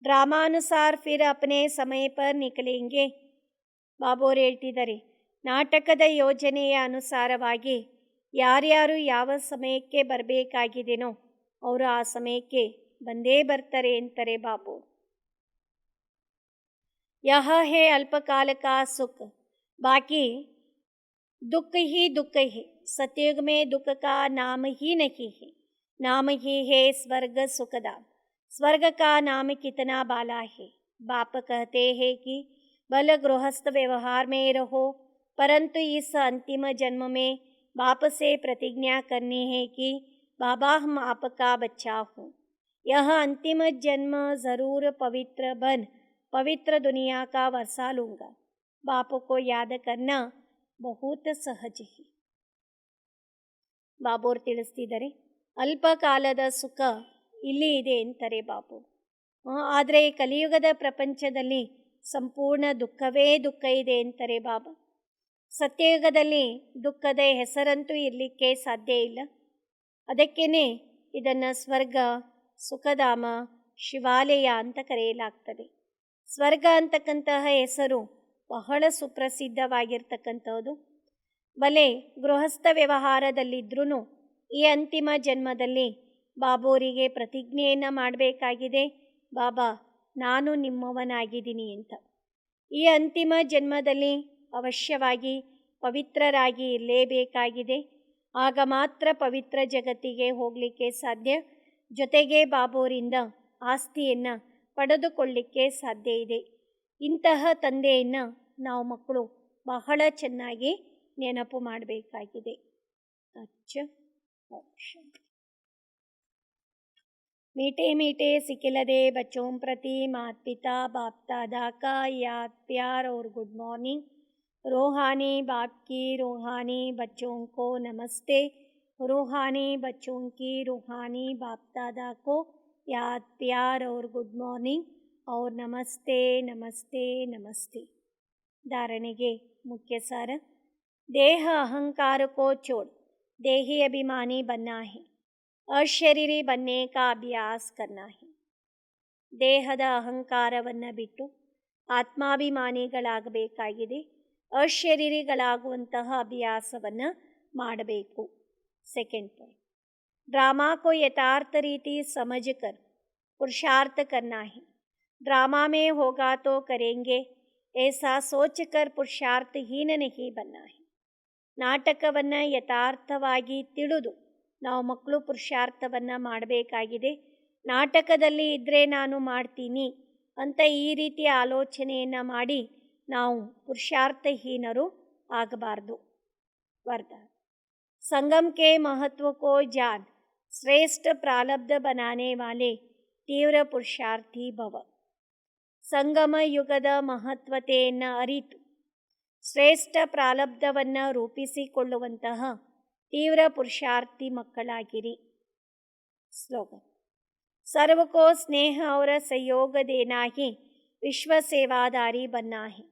ಡ್ರಾಮಾನುಸಾರ ಫಿರ್ ಅಪನೆ ಸಮಯ ಪರ್ ನಿಕಲೆಂಗೆ. ಬಾಬೋರು ಹೇಳ್ತಿದ್ದಾರೆ, ನಾಟಕದ ಯೋಜನೆಯ ಅನುಸಾರವಾಗಿ ಯಾರ್ಯಾರು ಯಾವ ಸಮಯಕ್ಕೆ ಬರಬೇಕಾಗಿದೆನೋ ಅವರು ಆ ಸಮಯಕ್ಕೆ ಬಂದೇ ಬರ್ತಾರೆ ಅಂತಾರೆ ಬಾಬು. ಯಹ ಹೇ ಅಲ್ಪಕಾಲ ಕಾ ಸುಖ ಬಾಕಿ दुख ही दुख है. सतयुग में दुख का नाम ही नहीं है, नाम ही है स्वर्ग सुखदाम. स्वर्ग का नाम कितना बाला है. बाप कहते हैं कि भले गृहस्थ व्यवहार में रहो, परंतु इस अंतिम जन्म में बाप से प्रतिज्ञा करनी है कि बाबा हम आपका बच्चा हूँ. यह अंतिम जन्म ज़रूर पवित्र बन पवित्र दुनिया का वर्षा लूँगा. बाप को याद करना ಬಹುತ ಸಹಜ. ಬಾಬೋರು ತಿಳಿಸ್ತಿದ್ದಾರೆ, ಅಲ್ಪ ಕಾಲದ ಸುಖ ಇಲ್ಲಿ ಇದೆ ಅಂತಾರೆ ಬಾಬು. ಆದರೆ ಕಲಿಯುಗದ ಪ್ರಪಂಚದಲ್ಲಿ ಸಂಪೂರ್ಣ ದುಃಖವೇ ದುಃಖ ಇದೆ ಅಂತಾರೆ ಬಾಬಾ. ಸತ್ಯಯುಗದಲ್ಲಿ ದುಃಖದ ಹೆಸರಂತೂ ಇರಲಿಕ್ಕೆ ಸಾಧ್ಯ ಇಲ್ಲ. ಅದಕ್ಕೇ ಇದನ್ನು ಸ್ವರ್ಗ, ಸುಖಧಾಮ, ಶಿವಾಲಯ ಅಂತ ಕರೆಯಲಾಗ್ತದೆ. ಸ್ವರ್ಗ ಅಂತಕ್ಕಂತಹ ಹೆಸರು ಬಹಳ ಸುಪ್ರಸಿದ್ಧವಾಗಿರ್ತಕ್ಕಂಥದ್ದು. ಬಲೆ ಗೃಹಸ್ಥ ವ್ಯವಹಾರದಲ್ಲಿದ್ರೂ ಈ ಅಂತಿಮ ಜನ್ಮದಲ್ಲಿ ಬಾಬೋರಿಗೆ ಪ್ರತಿಜ್ಞೆಯನ್ನು ಮಾಡಬೇಕಾಗಿದೆ, ಬಾಬಾ ನಾನು ನಿಮ್ಮವನಾಗಿದ್ದೀನಿ ಅಂತ. ಈ ಅಂತಿಮ ಜನ್ಮದಲ್ಲಿ ಅವಶ್ಯವಾಗಿ ಪವಿತ್ರರಾಗಿ ಇರಲೇಬೇಕಾಗಿದೆ. ಆಗ ಮಾತ್ರ ಪವಿತ್ರ ಜಗತ್ತಿಗೆ ಹೋಗಲಿಕ್ಕೆ ಸಾಧ್ಯ. ಜೊತೆಗೆ ಬಾಬೋರಿಂದ ಆಸ್ತಿಯನ್ನು ಪಡೆದುಕೊಳ್ಳಲಿಕ್ಕೆ ಸಾಧ್ಯ ಇದೆ. ಇಂತಹ ತಂದೆಯನ್ನು ನಾವು ಮಕ್ಕಳು ಬಹಳ ಚೆನ್ನಾಗಿ ನೆನಪು ಮಾಡಬೇಕಾಗಿದೆ. मीठे मीठे सिखिलदे बच्चों प्रति माता पिता बाप दादा का याद प्यार और गुड मॉर्निंग. रूहानी बाप की रूहानी बच्चों को नमस्ते. रूहानी बच्चों की रूहानी बाप दादा को याद प्यार और गुड मॉर्निंग और नमस्ते नमस्ते नमस्ते. धारणೆಗೆ मुख्य सार, देह अहंकार को छोड़ देही अभिमानी बनना है. ಅಶರೀರಿ बनने का अभ्यास करना है. ದೇಹದ ಅಹಂಕಾರವನ್ನು ಬಿಟ್ಟು ಆತ್ಮಾಭಿಮಾನಿಗಳಾಗಬೇಕಾಗಿದೆ. ಅಶರೀರಿಗಳಾಗುವಂತಹ ಅಭ್ಯಾಸವನ್ನು ಮಾಡಬೇಕು. सेकंड पॉइंट, ड्रामा को यथार्थ रीति समझकर पुरुषार्थ करना है. ड्रामा में होगा तो करेंगे ऐसा सोचकर पुरुषार्थहीन नहीं बनना है. ನಾಟಕವನ್ನು ಯಥಾರ್ಥವಾಗಿ ತಿಳಿದು ನಾವು ಮಕ್ಕಳು ಪುರುಷಾರ್ಥವನ್ನು ಮಾಡಬೇಕಾಗಿದೆ. ನಾಟಕದಲ್ಲಿ ಇದ್ದರೆ ನಾನು ಮಾಡ್ತೀನಿ ಅಂತ ಈ ರೀತಿಯ ಆಲೋಚನೆಯನ್ನು ಮಾಡಿ ನಾವು ಪುರುಷಾರ್ಥಹೀನರು ಆಗಬಾರ್ದು. वरदान, संगम के महत्व को जान श्रेष्ठ प्रारब्ध बनाने वाले तीव्र पुरुषार्थी भव. ಸಂಗಮ ಯುಗದ ಮಹತ್ವತೆಯನ್ನು ಅರಿತು ಶ್ರೇಷ್ಠ ಪ್ರಾರಬ್ಧವನ್ನು ರೂಪಿಸಿಕೊಳ್ಳುವಂತಹ ತೀವ್ರ ಪುರುಷಾರ್ಥಿ ಮಕ್ಕಳಾಗಿರಿ. ಸ್ಲೋಗನ್, सर्व को स्नेह और सहयोग देना ही विश्व सेवादारी बनना है.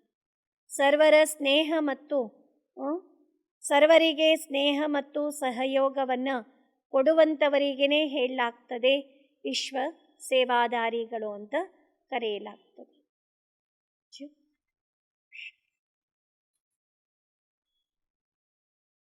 ಸರ್ವರ ಸ್ನೇಹ ಮತ್ತು ಸರ್ವರಿಗೆ ಸ್ನೇಹ ಮತ್ತು ಸಹಯೋಗವನ್ನು ಕೊಡುವಂಥವರಿಗೇ ಹೇಳಲಾಗ್ತದೆ ವಿಶ್ವ ಸೇವಾದಾರಿಗಳು ಅಂತ ಕರೆಯಲಾಗ್ತದೆ.